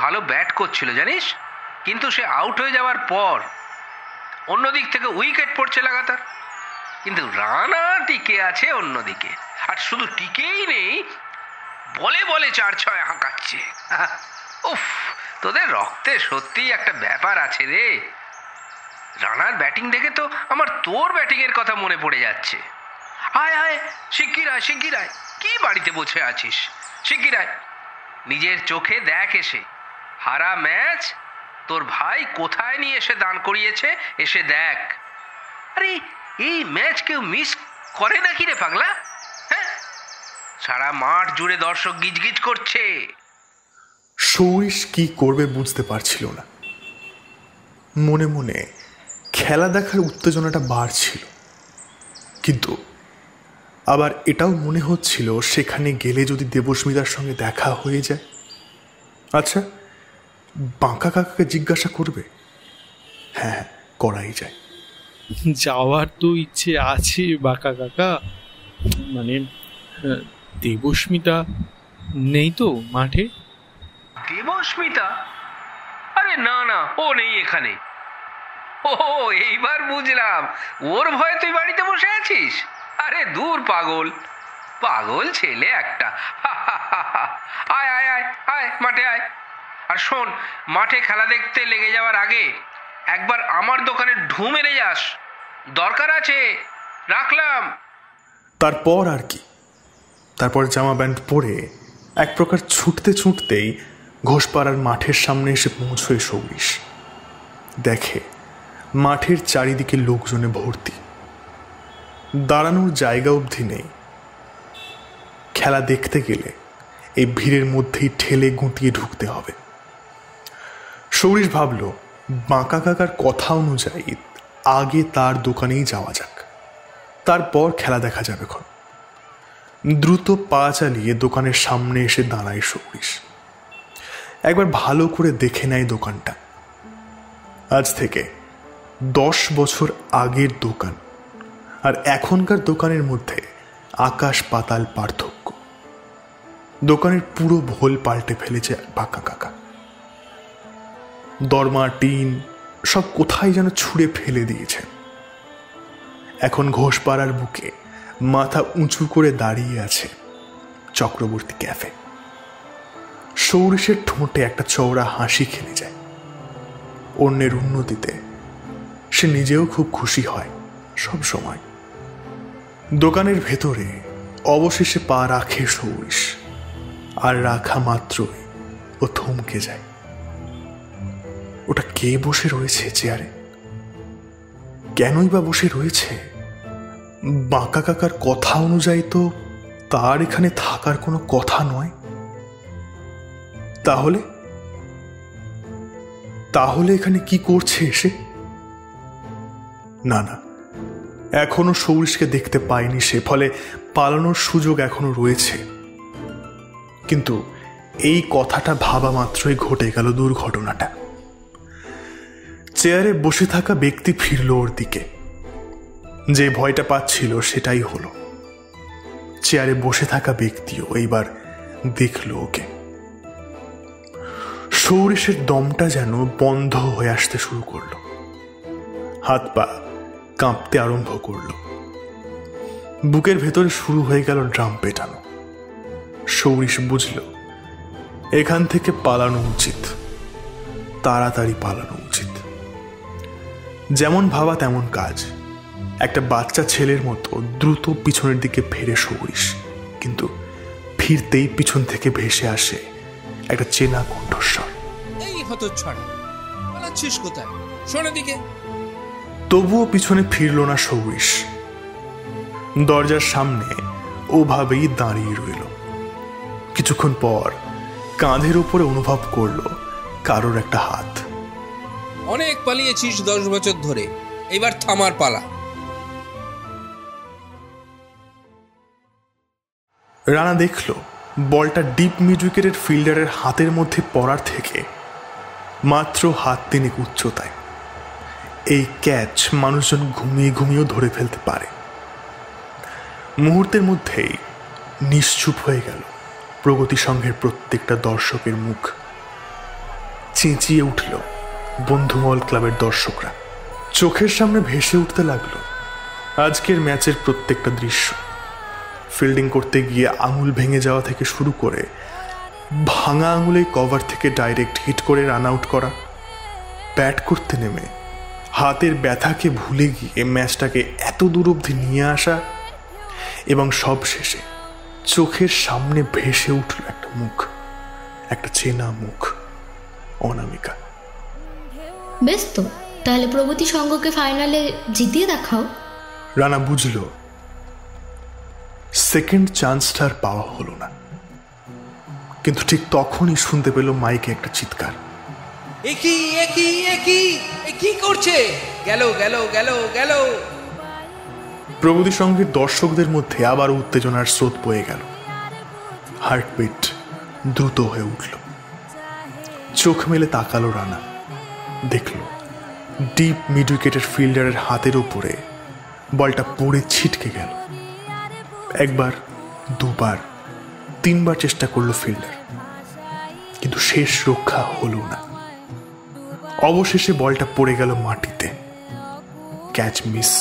ভালো ব্যাট করছিল জানিস, কিন্তু সে আউট হয়ে যাওয়ার পর অন্যদিক থেকে উইকেট পড়ছে লাগাতার, কিন্তু রানা টিকে আছে অন্যদিকে। আর শুধু টিকেই নেই, বলে বলে 4-6 হাঁকাচ্ছে। উফ, তোদের রক্তে সত্যিই একটা ব্যাপার আছে রে। রানার ব্যাটিং দেখে তো আমার তোর ব্যাটিংয়ের কথা মনে পড়ে যাচ্ছে। আয় আয়, শিগগির আয়, শিগগির আয়। কি বাড়িতে বসে আছিস? শিগগির আয়, নিজের চোখে দেখ এসে। হারা ম্যাচ তোর ভাই কোথায় নিয়ে এসে দান করিয়েছে, এসে দেখ। আরে এই ম্যাচ কেউ মিস করে নাকি রে পাগলা? হ্যাঁ, সারা মাঠ জুড়ে দর্শক গিজগিজ করছে। সৌরিশ কি করবে বুঝতে পারছিল না। মনে মনে খেলা দেখার উত্তেজনাটা বাড়ছিল, কিন্তু আবার এটাও মনে হচ্ছিল সেখানে গেলে যদি দেবস্মিতার সঙ্গে দেখা হয়ে যায়। আচ্ছা, বাঁকা কাকাকে জিজ্ঞাসা করবে? হ্যাঁ, করাই যায়। যাওয়ার তো ইচ্ছে আছে বাঁকা কাকা, মানে দেবস্মিতা নেই তো মাঠে? দেবস্মিতা? আরে না না, ও নেই এখানে। ও এইবার বুঝলাম, ওর ভয়ে তুই বাড়িতে বসে আছিস। আরে দূর পাগল, পাগল ছেলে একটা। আয় আয় আয় আয়, মাঠে আয়। আর শোন, মাঠে খেলা দেখতে লেগে যাওয়ার আগে একবার আমার দোকানে ঢু মেরে যাস, দরকার আছে। রাখলাম। তারপর আর কি, তারপর জামা প্যান্ট পরে এক প্রকার ছুটতে ছুটতেই ঘোষপাড়ার মাঠের সামনে এসে পৌঁছয় সৌরিশ। দেখে মাঠের চারিদিকে লোকজনে ভর্তি, দাঁড়ানোর জায়গা অবধি নেই। খেলা দেখতে গেলে এই ভিড়ের মধ্যেই ঠেলে গুঁতিয়ে ঢুকতে হবে। সৌরিশ ভাবল, বাঁকা কাকার কথা অনুযায়ী আগে তার দোকানেই যাওয়া যাক, তারপর খেলা দেখা যাবে। দ্রুত পা চালিয়ে দোকানের সামনে এসে দাঁড়ায় সৌরিশ। একবার ভালো করে দেখে নেয় দোকানটা। আজ থেকে 10 বছর আগের দোকান আর এখনকার দোকানের মধ্যে আকাশ পাতাল পার্থক্য। দোকানের পুরো ভোল পাল্টে ফেলেছে বাঁকা কাকা। দরমা, টিন সব কোথায় যেন ছুঁড়ে ফেলে দিয়েছে। এখন ঘোষপাড়ার বুকে মাথা উঁচু করে দাঁড়িয়ে আছে চক্রবর্তী ক্যাফে। সৌরিশের ঠোঁটে একটা চওড়া হাসি খেলে যায়। অন্যের উন্নতিতে সে নিজেও খুব খুশি হয় সব সময়। দোকানের ভেতরে অবশেষে পা রাখে সৌরিশ, আর রাখা মাত্রই ও থমকে যায়। ওটা কে বসে রয়েছে চেয়ারে? কেনই বা বসে রয়েছে? বাঁকা কাকার কথা অনুযায়ী তো তার এখানে থাকার কোনো কথা নয়। তাহলে এখানে কি করছে এসে? না না, এখনো সৌরিশকে দেখতে পায়নি সে, ফলে পালানোর সুযোগ এখনো রয়েছে। কিন্তু এই কথাটা ভাবা মাত্রই ঘটে গেল দুর্ঘটনাটা। চেয়ারে বসে থাকা ব্যক্তি ফিরল ওর দিকে। যে ভয়টা পাচ্ছিল সেটাই হলো। চেয়ারে বসে থাকা ব্যক্তিও এইবার দেখল ওকে। সৌরিশের দমটা যেন বন্ধ হয়ে আসতে শুরু করলো, হাত পা কাঁপতে আরম্ভ করলো, বুকের ভেতরে শুরু হয়ে গেল ড্রাম পেটানো। সৌরিশ বুঝল এখান থেকে পালানো উচিত, তাড়াতাড়ি পালানো উচিত। যেমন ভাবা তেমন কাজ। একটা বাচ্চা ছেলের মতো দ্রুত পিছনের দিকে ফেরে সৌরিশ, কিন্তু ফিরতেই পিছন থেকে ভেসে আসে একটা চেনা কণ্ঠস্বর। এই হতচ্ছাড়া, পালাচ্ছিস কোথায়? শোন দিকে। তবুও পিছনে ফিরল না সৌরিশ। দরজার সামনে ওভাবেই দাঁড়িয়ে রইল। কিছুক্ষণ পর কাঁধের উপরে অনুভব করলো কারোর একটা হাত। অনেক পালিয়েছিস 10 বছর ধরে, এবার থামার পালা। রানা দেখল বলটা ডিপ মিড উইকেটের ফিল্ডারের হাতের মধ্যে পড়ার থেকে মাত্র হাত 3 উচ্চতায়। এই ক্যাচ মানুষজন ঘুমিয়ে ঘুমিয়েও ধরে ফেলতে পারে। মুহূর্তের মধ্যেই নিশ্চুপ হয়ে গেল প্রগতি সংঘের প্রত্যেকটা দর্শকের মুখ। চেঁচিয়ে উঠল বন্ধুমহল ক্লাবের দর্শকরা। চোখের সামনে ভেসে উঠতে লাগলো আজকের ম্যাচের প্রত্যেকটা দৃশ্য। ফিল্ডিং করতে গিয়ে আঙুল ভেঙে যাওয়া থেকে শুরু করে ভাঙা আঙুলে কভার থেকে ডাইরেক্ট হিট করে রান আউট করা, ব্যাট করতে নেমে হাতের ব্যথাকে ভুলে গিয়ে ম্যাচটাকে এত দূর অবধি নিয়ে আসা, এবং সব শেষে চোখের সামনে ভেসে উঠল একটা মুখ, একটা চেনা মুখ, অনামিকা। বেশ তো, তাহলে প্রগতি সংঘকে ফাইনালে জিতিয়ে দেখাও। রানা বুঝল সেকেন্ড চান্সটার পাওয়া হলো না, কিন্তু ঠিক তখনই শুনতে পেল মাইকে একটা চিৎকার, কি করছে? গেল গেল গেল গেল। প্রগতি সংঘের দর্শকদের মধ্যে আবার উত্তেজনার স্রোত বয়ে গেল। হার্টবিট দ্রুত হয়ে উঠল। চোখ মেলে তাকালো রানা, দেখল ডিপ মিড উইকেটের ফিল্ডারের হাতের উপরে বলটা পড়ে ছিটকে গেল। একবার, দুবার, তিনবার চেষ্টা করলো ফিল্ডার, কিন্তু শেষ রক্ষা হলো না। অবশেষে বলটা পড়ে গেল মাটিতে, ক্যাচ মিস।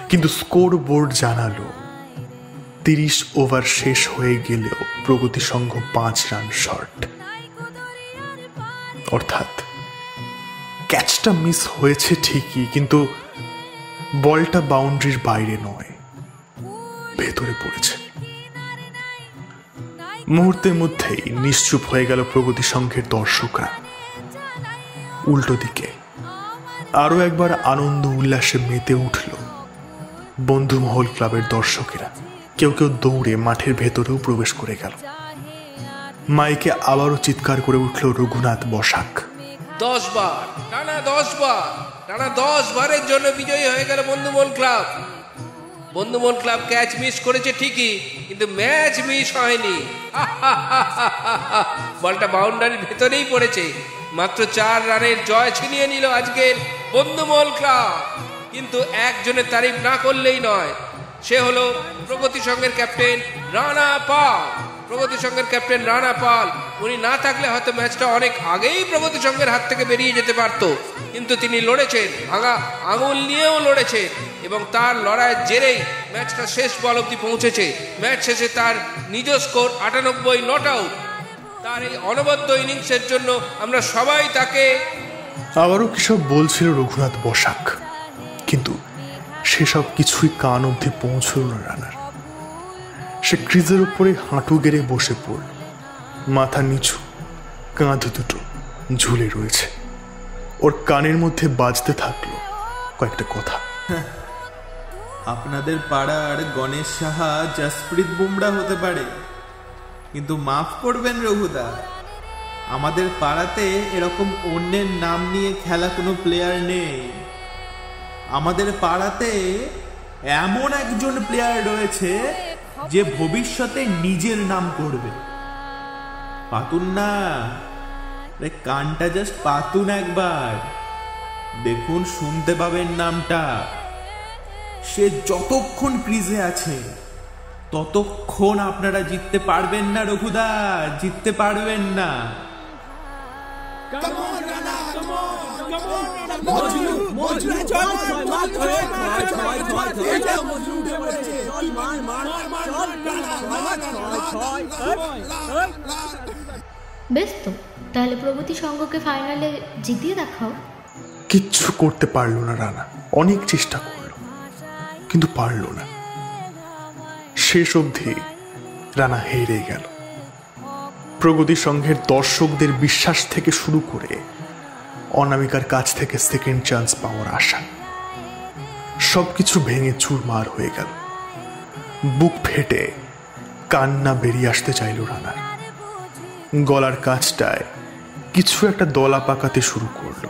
কিন্তু স্কোর বোর্ড জানালো 30 ওভার শেষ হয়ে গেলেও প্রগতি সংঘ 5 রান শর্ট। অর্থাৎ ক্যাচটা মিস হয়েছে ঠিকই, কিন্তু বলটা বাউন্ডারির বাইরে নয়, ভেতরে পড়েছে। মুহূর্তের মধ্যেই নিশ্চুপ হয়ে গেল প্রগতি সংঘের দর্শকরা। উল্টো দিকে আরো একবার আনন্দ উল্লাসে মেতে উঠল বন্ধুমহল ক্লাবের দর্শকেরা। কেউ কেউ দৌড়ে মাঠের ভেতরেও প্রবেশ করে গেল। মাইকে আবারও চিৎকার করে উঠল রঘুনাথ বসাক। 10 বার, টানা 10 বার, টানা 10 বারের জন্য বিজয়ী হয়ে গেল বন্ধুমহল ক্লাব। বন্ধুমহল ক্লাব ক্যাচ মিস করেছে ঠিকই, কিন্তু ম্যাচ মিস হয়নি। বলটা বাউন্ডারির ভেতরেই পড়েছে। মাত্র 4 রানের জয় ছিনিয়ে নিল আজকের বন্ধুমহল ক্লাব। কিন্তু একজনের তারিফ না করলেই নয়, সে হলো প্রগতি সংঘের ক্যাপ্টেন রানা পাল। প্রগতি সংঘের ক্যাপ্টেন রানা পাল, উনি না থাকলে হয়তো ম্যাচটা অনেক আগেই প্রগতি সংঘের হাত থেকে বেরিয়ে যেতে পারত, কিন্তু তিনি লড়েছেন, ভাঙা আঙুল নিয়েও লড়েছেন, এবং তার লড়াইয়ের জেরেই ম্যাচটা শেষ বল অবধি পৌঁছেছে। ম্যাচ শেষে তার নিজ স্কোর 98 নট আউট। তার এই অনবদ্য ইনিংসের জন্য আমরা সবাই তাকে। আবারও কিসব বলছিল রঘুনাথ বসাক, কিন্তু সেসব কিছুই কান অবধি পৌঁছল না রানার। সে ক্রিজের উপরে হাঁটু গেড়ে বসে পড়ল, মাথা নিচু, কাঁধ দুটো ঝুলে রয়েছে। ওর কানের মধ্যে বাজতে থাকলো কয়েকটা কথা। আপনাদের পাড়ার গণেশ সাহা জসপ্রীত বুমরা হতে পারে, কিন্তু মাফ করবেন রঘুদা, আমাদের পাড়াতে এরকম অন্যের নাম নিয়ে খেলা কোনো প্লেয়ার নেই। আমাদের পাড়াতে এমন একজন প্লেয়ার রয়েছে যে ভবিষ্যতে নিজের নাম করবে। পাতুন না, কানটা জাস্ট পাতুন, একবার দেখুন, শুনতে পাবেন নামটা। সে যতক্ষণ ক্রিজে আছে ততক্ষণ আপনারা জিততে পারবেন না রঘুদা, জিততে পারবেন না। বেশ তো, তাহলে প্রগতি সংঘকে ফাইনালে জিতিয়ে দেখাও। কিচ্ছু করতে পারলো না রানা। অনেক চেষ্টা করলো, কিন্তু পারলো না। শেষ অবধি রানা হেরে গেল। প্রগতি সংঘের দর্শকদের বিশ্বাস থেকে শুরু করে অনামিকার কাছ থেকে সেকেন্ড চান্স পাওয়ার আশা, সবকিছু ভেঙে চুরমার হয়ে গেল। বুক ফেটে কান্না বেরিয়ে আসতে চাইল রানার। গলার কাছটায় কিছু একটা দলা পাকাতে শুরু করলো।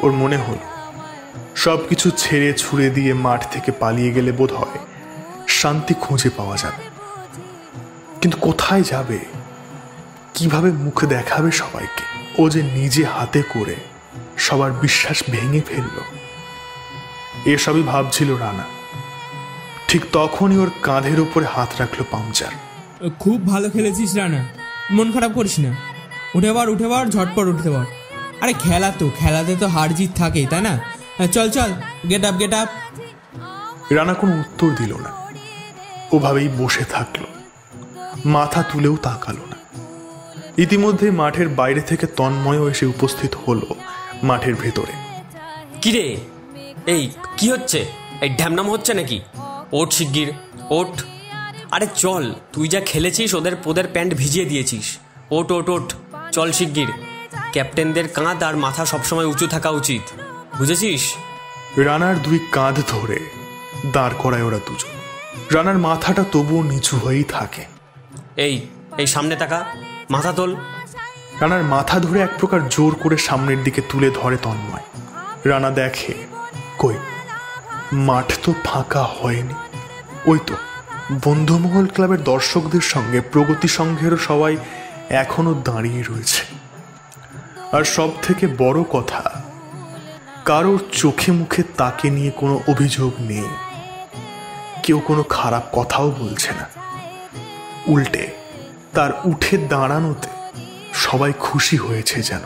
ওর মনে হলো সবকিছু ছেড়ে ছুড়ে দিয়ে মাঠ থেকে পালিয়ে গেলে বোধ হয় শান্তি খুঁজে পাওয়া যাবে, কিন্তু কোথায় যাবে? কিভাবে মুখ দেখাবে সবাইকে? ও যে নিজে হাতে করে সবার বিশ্বাস ভেঙে ফেলল, এসবই ভাবছিল রানা। ঠিক তখনই ওর কাঁধের উপরে হাত রাখলো পামচার। খুব ভালো খেলেছিস রানা, মন খারাপ করিস না, উঠে বার ঝটপট উঠতে পার। আরে খেলা তো, খেলাতে তো হার জিত থাকেই, তাই না? চল চল, গেট আপ। রানা কোনো উত্তর দিল না, ওভাবেই বসে থাকলো, মাথা তুলেও তাকালো না। ইতিমধ্যে মাঠের বাইরে থেকে তন্ময়ও এসে উপস্থিত হলো মাঠের ভেতরে। কিরে, এই কি হচ্ছে? এই ঢ্যামনাম হচ্ছে নাকি? ওঠ শিগগির, ওঠ। আরে চল, তুই যা খেলেছিস ওদের প্যান্ট ভিজিয়ে দিয়েছিস। ওঠ ওঠ ওঠ, চল শিগগির। ক্যাপ্টেনদের কাঁধ আর মাথা সবসময় উঁচু থাকা উচিত, বুঝেছিস? রানার দুই কাঁধ ধরে দাঁড় করায় ওরা দুজন। রানার মাথাটা তবুও নিচু হয়েই থাকে। এই সামনে তাকা, মাথা তোল। রানার মাথা ধরে এক প্রকার জোর করে সামনের দিকে তুলে ধরে তন্ময়। রানা দেখে, কই, মাঠ তো ফাঁকা হয়নি। ওই তো বন্ধুমহল ক্লাবের দর্শকদের সঙ্গে প্রগতি সংঘেরও সবাই এখনো দাঁড়িয়ে রয়েছে। আর সব থেকে বড় কথা, কারোর চোখে মুখে তাকে নিয়ে কোনো অভিযোগ নেই। কেউ কোনো খারাপ কথাও বলছে না। উল্টে তার উঠে দাঁড়ানোতে সবাই খুশি হয়েছে যেন।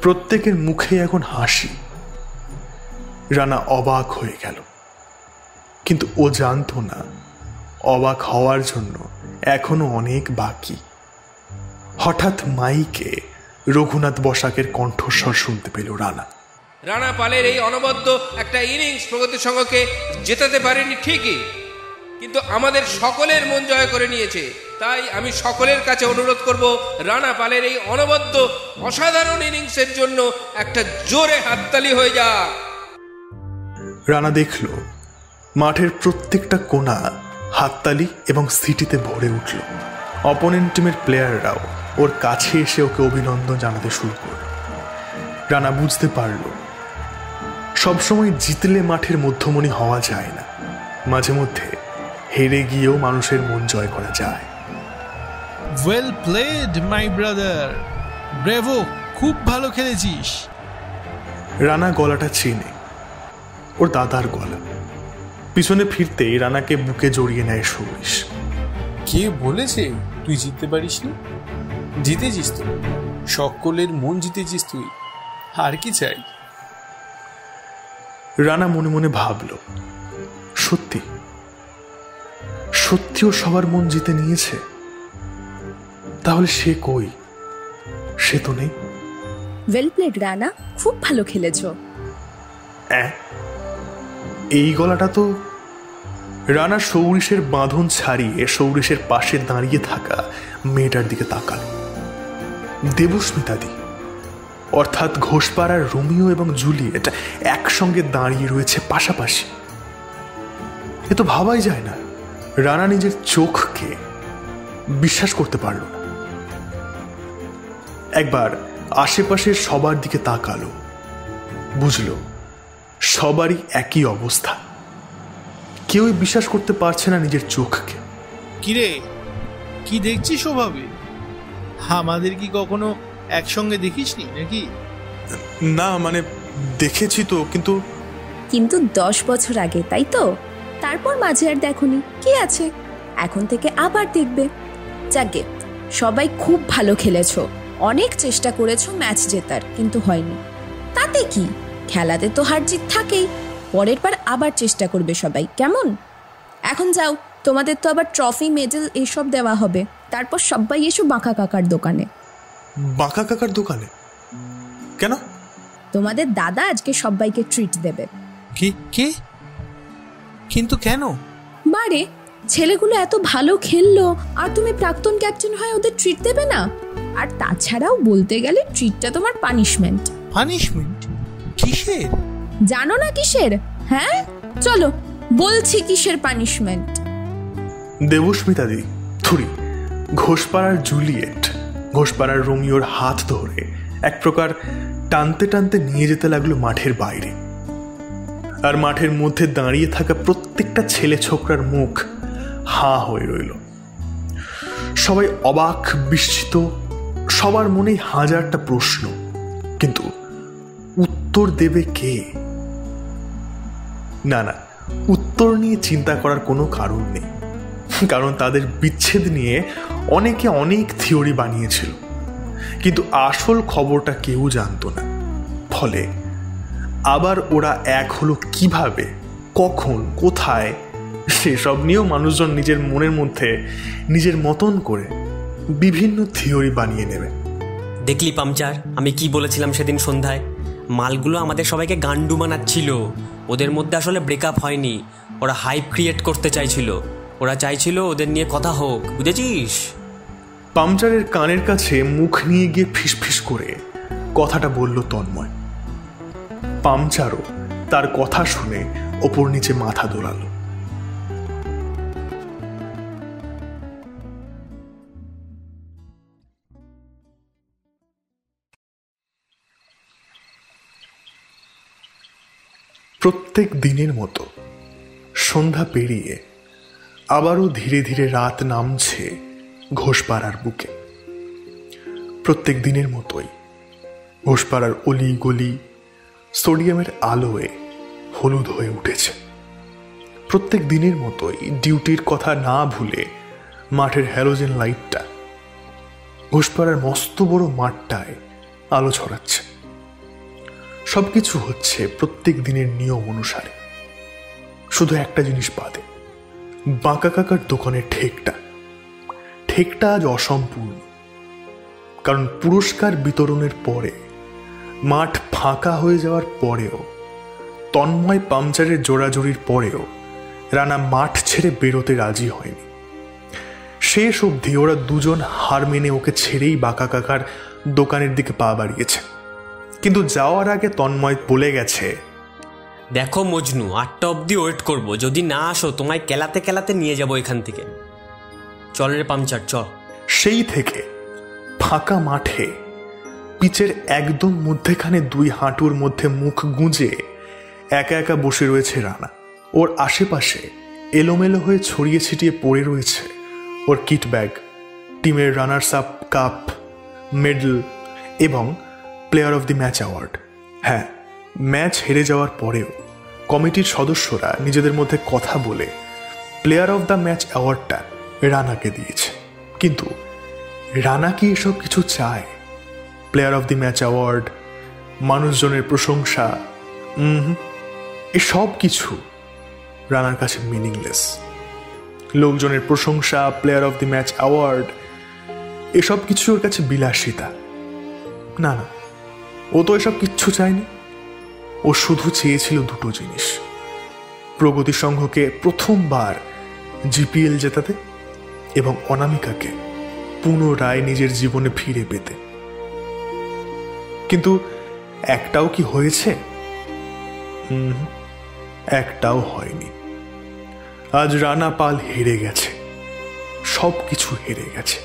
প্রত্যেকের মুখে এখন হাসি। রানা অবাক হয়ে গেল, কিন্তু ও জানতো না অবাক হওয়ার জন্য এখনো অনেক বাকি। হঠাৎ মাইকে রঘুনাথ বসাকের কণ্ঠস্বর শুনতে পেল রানা। রানা পালের এই অনবদ্য একটা ইনিংস প্রগতি সংঘকে জেতাতে পারেনি ঠিকই, কিন্তু আমাদের সকলের মন জয় করে নিয়েছে। তাই আমি সকলের কাছে অনুরোধ করব, রানা পালের এই অনবদ্য অসাধারণ ইনিংসের জন্য একটা জোরে হাততালি হয়ে যা। রানা দেখল মাঠের প্রত্যেকটা কোণা হাততালি এবং সিটিতে ভরে উঠল। অপোনেন্ট টিমের প্লেয়াররাও ওর কাছে এসে ওকে অভিনন্দন জানাতে শুরু করল। রানা বুঝতে পারল, সবসময় জিতলে মাঠের মধ্যমণি হওয়া যায় না, মাঝে মধ্যে হেরে গিয়েও মানুষের মন জয় করা যায়। Well played my brother, bravo, খুব ভালো খেলেছিস। রানা গলাটা চেনে, ওর দাদার গলা। পিছনে ফিরতেই রানাকে বুকে জড়িয়ে নেয় সৌরিশ। কে বলেছে তুই জিততে পারিস নি? জিতেছিস তো, সকলের মন জিতেছিস তুই, আর কি চাই? রানা মনে মনে ভাবল, সত্যি সত্যিও সবার মন জিতে নিয়েছে। তাহলে সে কই? সে তো নেই। ওয়েল প্লেড রানা, খুব ভালো খেলেছো। এই গলাটা তো। রানা সৌরিশের বাঁধন ছাড়িয়ে সৌরিশের পাশে দাঁড়িয়ে থাকা মেয়েটার দিকে তাকাল। দেবস্মিতাদি, অর্থাৎ ঘোষপাড়ার রোমিও এবং জুলিয়েট একসঙ্গে দাঁড়িয়ে রয়েছে পাশাপাশি। এ তো ভাবাই যায় না। রানা নিজের চোখকে বিশ্বাস করতে পারল না। একবার আশেপাশের সবার দিকে তাকালো, বুঝল সবারই একই অবস্থা। কেউই বিশ্বাস করতে পারছে না নিজের চোখকে। কিরে, কি দেখছিস ওভাবে? আমাদের কি কখনো একসঙ্গে দেখিসনি নাকি? না, মানে দেখেছি তো, কিন্তু 10 বছর আগে, তাই তো? তারপর মাঝে আর দেখোনি, কি আছে? এখন থেকে আবার দেখবে। যাকে, সবাই খুব ভালো খেলেছো, অনেক চেষ্টা করেছো ম্যাচ জেতার, কিন্তু হয়নি। তাতে কি, খেলাতে তো হার জিত থাকেই। পরের বার আবার চেষ্টা করবে সবাই, কেমন? এখন যাও, তোমাদের তো আবার ট্রফি, মেডেল এসব দেওয়া হবে। তারপর সবাই এসো বাঁকা কাকার দোকানে। বাঁকা কাকার দোকানে কেন? তোমাদের দাদা আজকে সবাইকে ট্রিট দেবে। কি? কিন্তু কেন? বারে, ছেলেগুলো এত ভালো খেললো, আর তুমি প্রাক্তন ক্যাপ্টেন হয়ে ওদের ট্রিট দেবে না? আর তাছাড়াও বলতে গেলে ট্রিটটা তোমার পানিশমেন্ট। পানিশমেন্ট? কিসের? জানো না কিসের? হ্যাঁ, চলো বলছি কিসের পানিশমেন্ট। দেবস্মিতাদি, থুরি, ঘোষপাড়ার জুলিয়েট ঘোষপাড়ার রোমিওর হাত ধরে এক প্রকার টানতে টানতে নিয়ে যেতে লাগলো মাঠের বাইরে। আর মাঠের মধ্যে দাঁড়িয়ে থাকা প্রত্যেকটা ছেলে ছোকরার মুখ হাঁ হয়ে রইল। সবাই অবাক, বিস্মিত, সবার মনেই হাজারটা প্রশ্ন, কিন্তু উত্তর দেবে কে? না, উত্তর নিয়ে চিন্তা করার কোনো কারণ নেই, কারণ তাদের বিচ্ছেদ নিয়ে অনেকে অনেক থিওরি বানিয়েছিল, কিন্তু আসল খবরটা কেউ জানতো না। ফলে আবার ওরা এক হলো কিভাবে, কখন, কোথায়, সেসব নিয়েও মানুষজন নিজের মনের মধ্যে নিজের মতন করে বিভিন্ন থিওরি বানিয়ে নেবে। দেখলি পামচার, আমি কি বলেছিলাম সেদিন সন্ধ্যায়? মালগুলো আমাদের সবাইকে গান্ডু বানাচ্ছিল। ওদের মধ্যে আসলে ব্রেকআপ হয়নি, ওরা হাইপ ক্রিয়েট করতে চাইছিল, ওরা চাইছিল ওদের নিয়ে কথা হোক, বুঝেছিস? পামচারের কানের কাছে মুখ নিয়ে গিয়ে ফিসফিস করে কথাটা বলল তন্ময়। পামচারও তার কথা শুনে ওপর নিচে মাথা দোলালো। প্রত্যেক দিনের মতো সন্ধ্যা পেরিয়ে আবারও ধীরে ধীরে রাত নামছে ঘোষপাড়ার বুকে। প্রত্যেক দিনের মতোই ঘোষপাড়ার অলি গলি সোডিয়ামের আলোয় হলুদ হয়ে উঠেছে। প্রত্যেক দিনের মতোই ডিউটির কথা না ভুলে মাঠের হ্যালোজেন লাইটটা ঘোষপাড়ার মস্ত বড় মাঠটায় আলো ছড়াচ্ছে। সবকিছু হচ্ছে প্রত্যেক দিনের নিয়ম অনুসারে, শুধু একটা জিনিস বাদে, বাঁকা কাকার দোকানের ঠেকটা আজ অসম্পূর্ণ। কারণ পুরস্কার বিতরণের পরে, মাঠ ফাঁকা হয়ে যাওয়ার পরেও, তন্ময় পামচারের জোড়াজোড়ির পরেও রানা মাঠ ছেড়ে বেরোতে রাজি হয়নি। শেষ অবধি ওরা দুজন হার মেনে ওকে ছেড়েই বাঁকা কাকার দোকানের দিকে পা বাড়িয়েছে। কিন্তু যাওয়ার আগে তন্ময় বলে গেছে, দেখো মজনু, 8টা অবধি ওয়েট করবো, যদি না আসো তোমায় কেলাতে কেলাতে নিয়ে যাবো এখান থেকে। চল রে পামচার, চল। সেই থেকে ফাঁকা মাঠে পিচের একদম মধ্যেখানে 2 হাঁটুর মধ্যে মুখ গুঁজে একা একা বসে রয়েছে রানা। ওর আশেপাশে এলোমেলো হয়ে ছড়িয়ে ছিটিয়ে পড়ে রয়েছে ওর কিট ব্যাগ, টিমের রানার্স আপ কাপ, মেডেল এবং player of the match award. হ্যাঁ, ম্যাচ হেরে যাওয়ার পরেও কমিটির সদস্যরা নিজেদের মধ্যে কথা বলে প্লেয়ার অফ দ্য ম্যাচ অ্যাওয়ার্ডটা রানাকে দিয়েছে। কিন্তু রানা কি এসব কিছু চায়? Player of the match award, মানুষজনের প্রশংসা, এসব কিছু রানার কাছে মিনিংলেস। লোকজনের প্রশংসা, player of the match award, এসব কিছু ওর কাছে বিলাসিতা। না না, ও তো এসব কিচ্ছু চায়নি। ও শুধু চেয়েছিল দুটো জিনিস: প্রগতি সংঘকে প্রথমবার জিপিএল জেতাতে এবং অনামিকাকে পুনরায় নিজের জীবনে ফিরে পেতে। কিন্তু একটাও কি হয়েছে? একটাও হয়নি। আজ রানা পাল হেরে গেছে, সব কিছু হেরে গেছে।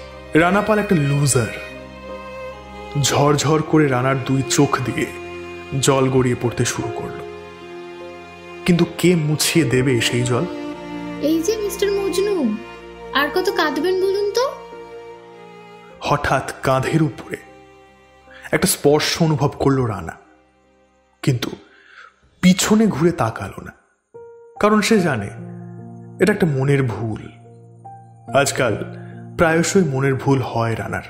রানা পাল একটা লুজার। ঝরঝর করে রানার 2 চোখ দিয়ে জল গড়িয়ে পড়তে শুরু করলো। কিন্তু কে মুছিয়ে দেবে সেই জল? এই যে মিস্টার মজনু, আর কত কাঁদবেন বলুন তো? হঠাৎ কাঁধের উপরে একটা স্পর্শ অনুভব করলো রানা, কিন্তু পিছনে ঘুরে তাকালো না। কারণ সে জানে এটা একটা মনের ভুল। আজকাল প্রায়শই মনের ভুল হয় রানার।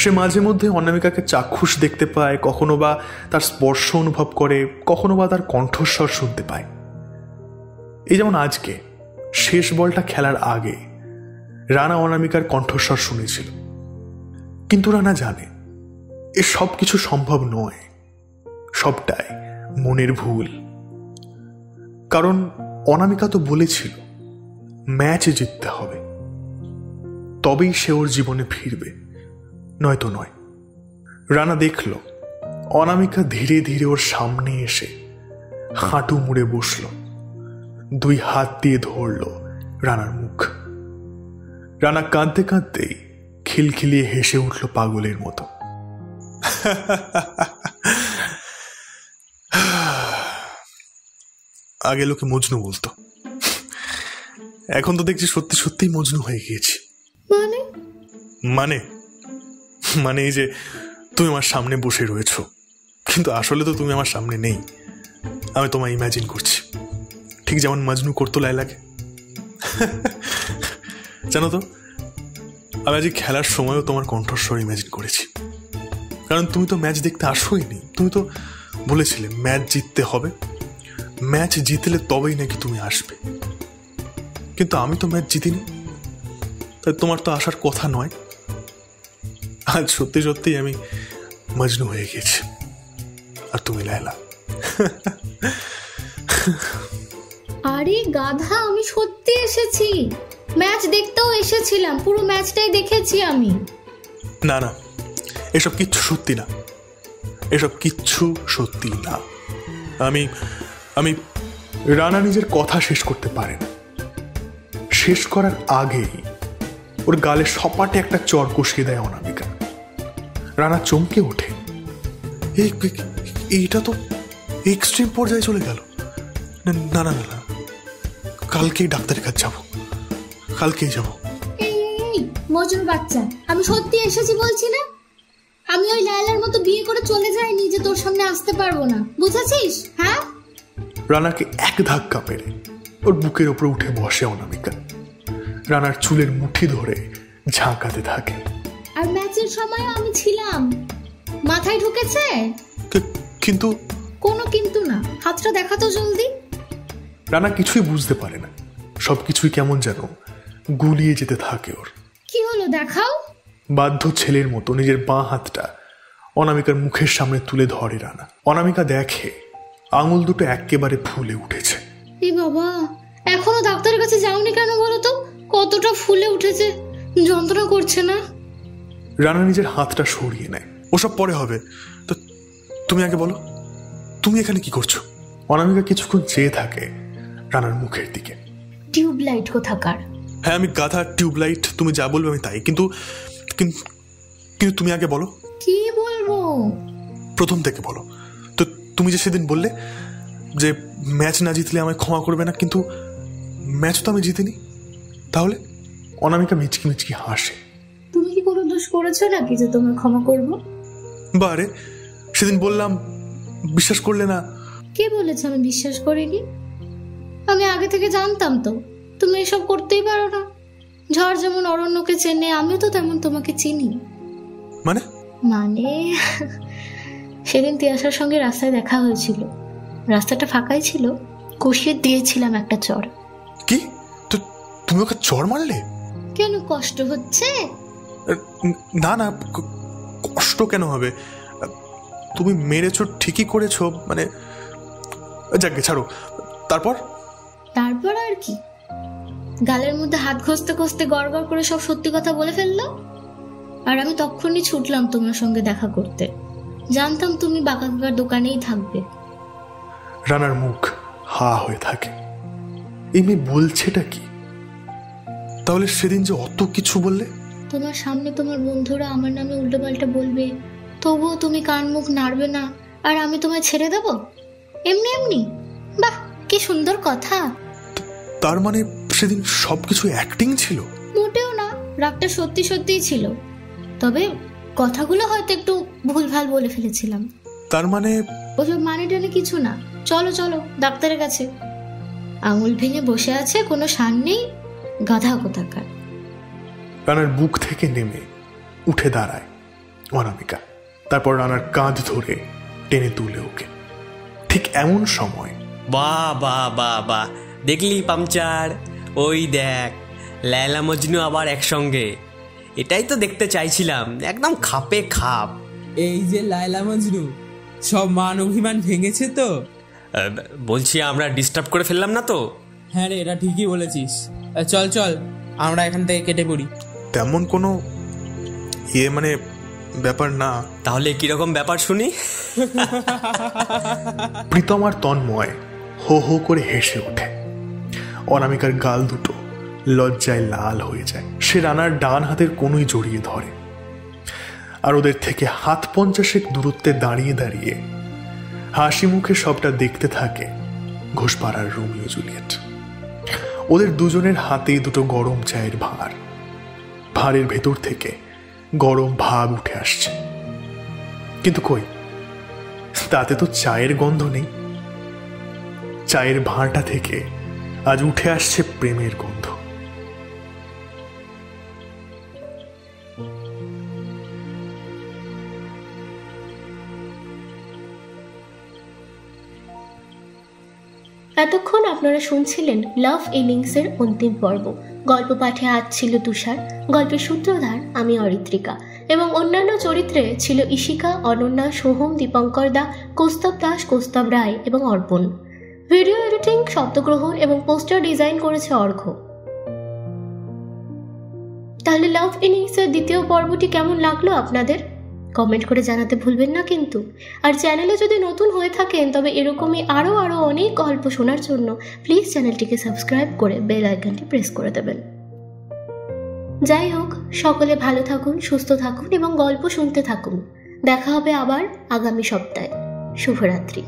সে মাঝে মধ্যে অনামিকাকে চাক্ষুষ দেখতে পায়, কখনো বা তার স্পর্শ অনুভব করে, কখনো বা তার কণ্ঠস্বর শুনতে পায়। এই যেমন আজকে শেষ বলটা খেলার আগে রানা অনামিকার কণ্ঠস্বর শুনেছিল। কিন্তু রানা জানে এ সব কিছু সম্ভব নয়, সবটাই মনের ভুল। কারণ অনামিকা তো বলেছিল ম্যাচ জিততে হবে, তবেই সে ওর জীবনে ফিরবে, নয়তো নয়। রানা দেখল অনামিকা ধীরে ধীরে ওর সামনে এসে হাঁটু মুড়ে বসল, 2 হাত দিয়ে ধরল রানার মুখ। রানা কাঁদতে কাঁদতেই খিলখিলিয়ে হেসে উঠল পাগলের মতো। আগে লোকে মজনু বলতো, এখন তো দেখছি সত্যি সত্যিই মজনু হয়ে গিয়েছি। মানে মানে এই যে তুমি আমার সামনে বসে রয়েছো, কিন্তু আসলে তো তুমি আমার সামনে নেই। আমি তোমায় ইমাজিন করছি, ঠিক যেমন মজনু করতো লাইলাকে। জানো তো, আমি আজ খেলার সময়ও তোমার কণ্ঠস্বর ইমাজিন করেছি। কারণ তুমি তো ম্যাচ দেখতে আসোই নি। তুমি তো বলেছিলে ম্যাচ জিততে হবে, ম্যাচ জিতলে তবেই নাকি তুমি আসবে। কিন্তু আমি তো ম্যাচ জিতিনি, তাই তোমার তো আসার কথা নয়। আজ সত্যি সত্যিই আমি মজনু হয়ে গেছি। আর তুমি লায়লা। আরে গাধা, আমি সত্যি এসেছি, ম্যাচ দেখতেও এসেছিলাম, পুরো ম্যাচটাই দেখেছি আমি। না না, এসব কিচ্ছু সত্যি না, এসব কিচ্ছু সত্যি না। আমি আমি রানা নিজের কথা শেষ করতে পারে না। শেষ করার আগেই ওর গালে সপাটে একটা চর কষিয়ে দেয় অনামিকা। রানা চমকে ওঠে, এইটা তো এক্সট্রিম পর্যায়ে চলে গেল। না না না, কালকেই ডাক্তারের কাছে যাবো, কালকেই যাবো। এই মজুর বাচ্চা, আমি সত্যি এসেছি বলছি না। আমি ওই লায়লার মতো বিয়ে করে চলে যাইনি যে তোর সামনে আসতে পারবো না, বুঝেছিস? হ্যাঁ। রানাকে এক ধাক্কা মেরে ওর বুকের উপরে উঠে বসে অনামিকা। রানার চুলের মুঠি ধরে ঝাঁকাতে থাকে। আর ম্যাচের সময় আমি ছিলাম, মাথায় ঢুকেছে? কিন্তু কোনো কিন্তু না, হাতটা দেখাতো জলদি। রানা কিছুই বুঝতে পারে না, সবকিছুই কেমন যেন গুলিয়ে যেতে থাকে ওর। কি হলো দেখাও। বাধ্য ছেলের মতো নিজের বাঁ হাতটা অনামিকার মুখের সামনে তুলে ধরে রানা। অনামিকা দেখে আঙুল দুটো একেবারে ফুলে উঠেছে। এ বাবা, এখনো ডাক্তারের কাছে যাওনি কেন বলো তো? কতটা ফুলে উঠেছে, যন্ত্রণা করছে না? রানা নিজের হাতটা সরিয়ে নেয়। ওসব পরে হবে, তো তুমি আগে বলো, তুমি এখানে কি করছো? অনামিকা কিছুক্ষণ চেয়ে থাকে রানার মুখের দিকে। টিউবলাইট কোথাকার। হ্যাঁ আমি গাধা, টিউবলাইট, তুমি যা বলবে আমি তাই। কিন্তু কিন্তু তুমি আগে বলো। কি বলবো? প্রথম থেকে বলো। তো তুমি যে সেদিন বললে যে ম্যাচ না জিতলে আমায় ক্ষমা করবে না, কিন্তু ম্যাচ তো আমি জিতিনি। তাহলে? অনামিকা মিচকি মিচকি হাসে। তুমি কি কোনো দোষ করেছো নাকি যে তোমায় ক্ষমা করবো? বারে, সেদিন বললাম, বিশ্বাস করলে না। কে বলেছে আমি বিশ্বাস করিনি? আমি আগে থেকে জানতাম তো তুমি এসব করতেই পারো না। ঝড় যেমন অরণ্যকে চেনে, আমিও তো তেমন তোমাকে চিনি। মানে সেদিন তিয়াসার সঙ্গে রাস্তায় দেখা হয়েছিল, রাস্তাটা ফাঁকাই ছিল, কষিয়ে দিয়েছিলাম একটা চড়। কি? তুমি ওকে চড় মারলে? কেন, কষ্ট হচ্ছে? না না, কষ্ট কেন হবে? তুমি মেরেছো, ঠিকই করেছো, মানে যাকে ছাড়ো। তারপর আর কি, গালের মধ্যে হাত ঘষতে ঘষতে গড় গড় করে সব সত্যি কথা বলে ফেললো। আর আমি তখনই ছুটলাম তোমার সঙ্গে দেখা করতে, জানতাম তুমি বাঁকা কাকার দোকানেই থাকবে। রানার মুখ হা হয়ে থাকে, এই মেয়ে বলছেটা কি? তাহলে সেদিন যে অত কিছু বললে? তোমার সামনে তোমার বন্ধুরা আমার নামে উল্টোপাল্টা বলবে, তবুও তুমি কান মুখ নাড়বে না, আর আমি তোমায় ছেড়ে দেব এমনি এমনি? বাহ, কি সুন্দর কথা। তার মানে সেদিন সবকিছু অ্যাক্টিং ছিল? মোটেও না, রাগটা সত্যি সত্যিই ছিল, তবে কথাগুলো হয়তো একটু ভুলভাল বলে ফেলেছিলাম। তার মানে? ওসব মানে টানে কিছু না, চলো চলো ডাক্তারের কাছে। আঙুল ভেঙে বসে আছে, কোনো সার নেই, গাধা কোথাকার। রানার বুক থেকে নেমে উঠে দাঁড়ায় অনামিকা, তারপর রানার কাঁধ ধরে টেনে তুলে ওকে। ঠিক এমন সময় বাহ বাহ বাহ বাহ, দেখলি পাংচার? ওই দেখ, লায়লা মজনু আবার একসঙ্গে। এটাই তো দেখতে চাইছিলাম, একদম খাপে খাপ। এই যে লায়লা মজনু, সব মান অভিমান ভেঙেছে তো? বলছি আমরা ডিস্টার্ব করে ফেললাম না তো? হ্যাঁ রে, এটা ঠিকই বলেছিস। চল চল, আমরা এখান থেকে কেটে পড়ি। তেমন কোনো মানে ব্যাপার না। তাহলে কিরকম ব্যাপার শুনি? প্রীতম আর তন্ময় হো হো করে হেসে ওঠে। অনামিকার গাল দুটো লজ্জায় লাল হয়ে যায়। সে রানার ডান হাতের কোনোই জড়িয়ে ধরে, আর ওদের থেকে হাত 50 দূরত্বে দাঁড়িয়ে দাঁড়িয়ে হাসি মুখে সবটা দেখতে থাকে ঘোষপাড়ার রোমিও জুলিয়েট। ওদের দুজনের হাতেই দুটো গরম চায়ের ভাঁড়, ভাঁড়ের ভেতর থেকে গরম ভাব উঠে আসছে, কিন্তু কই, তাতে তো চায়ের গন্ধ নেই। চায়ের ভাঁড়টা থেকে আজ উঠে আসছে প্রেমের গন্ধ। এতক্ষণ আপনারা শুনছিলেন লাভ ইনিংসের অন্তিম পর্ব। গল্প পাঠে আজ ছিল তুষার, গল্পের সূত্রধার আমি অরিত্রিকা। এবং অন্যান্য চরিত্রে ছিল ইশিকা, অনন্যা, সোহম, দীপঙ্কর দা, কৌস্তব দাস, কৌস্তব রায় এবং অর্পণ। ভিডিও এডিটিং, শব্দগ্রহণ এবং পোস্টার ডিজাইন করেছে অর্ঘ্য। তাহলে লাভ ইনিংসের দ্বিতীয় পর্বটি কেমন লাগলো আপনাদের? কমেন্ট করে জানাতে ভুলবেন না কিন্তু। আর চ্যানেলে যদি নতুন হয়ে থাকেন তবে এরকমই আরও অনেক গল্প শোনার জন্য প্লিজ চ্যানেলটিকে সাবস্ক্রাইব করে বেল আইকনটি প্রেস করে দেবেন। যাই হোক, সকলে ভালো থাকুন, সুস্থ থাকুন এবং গল্প শুনতে থাকুন। দেখা হবে আবার আগামী সপ্তাহে। শুভরাত্রি।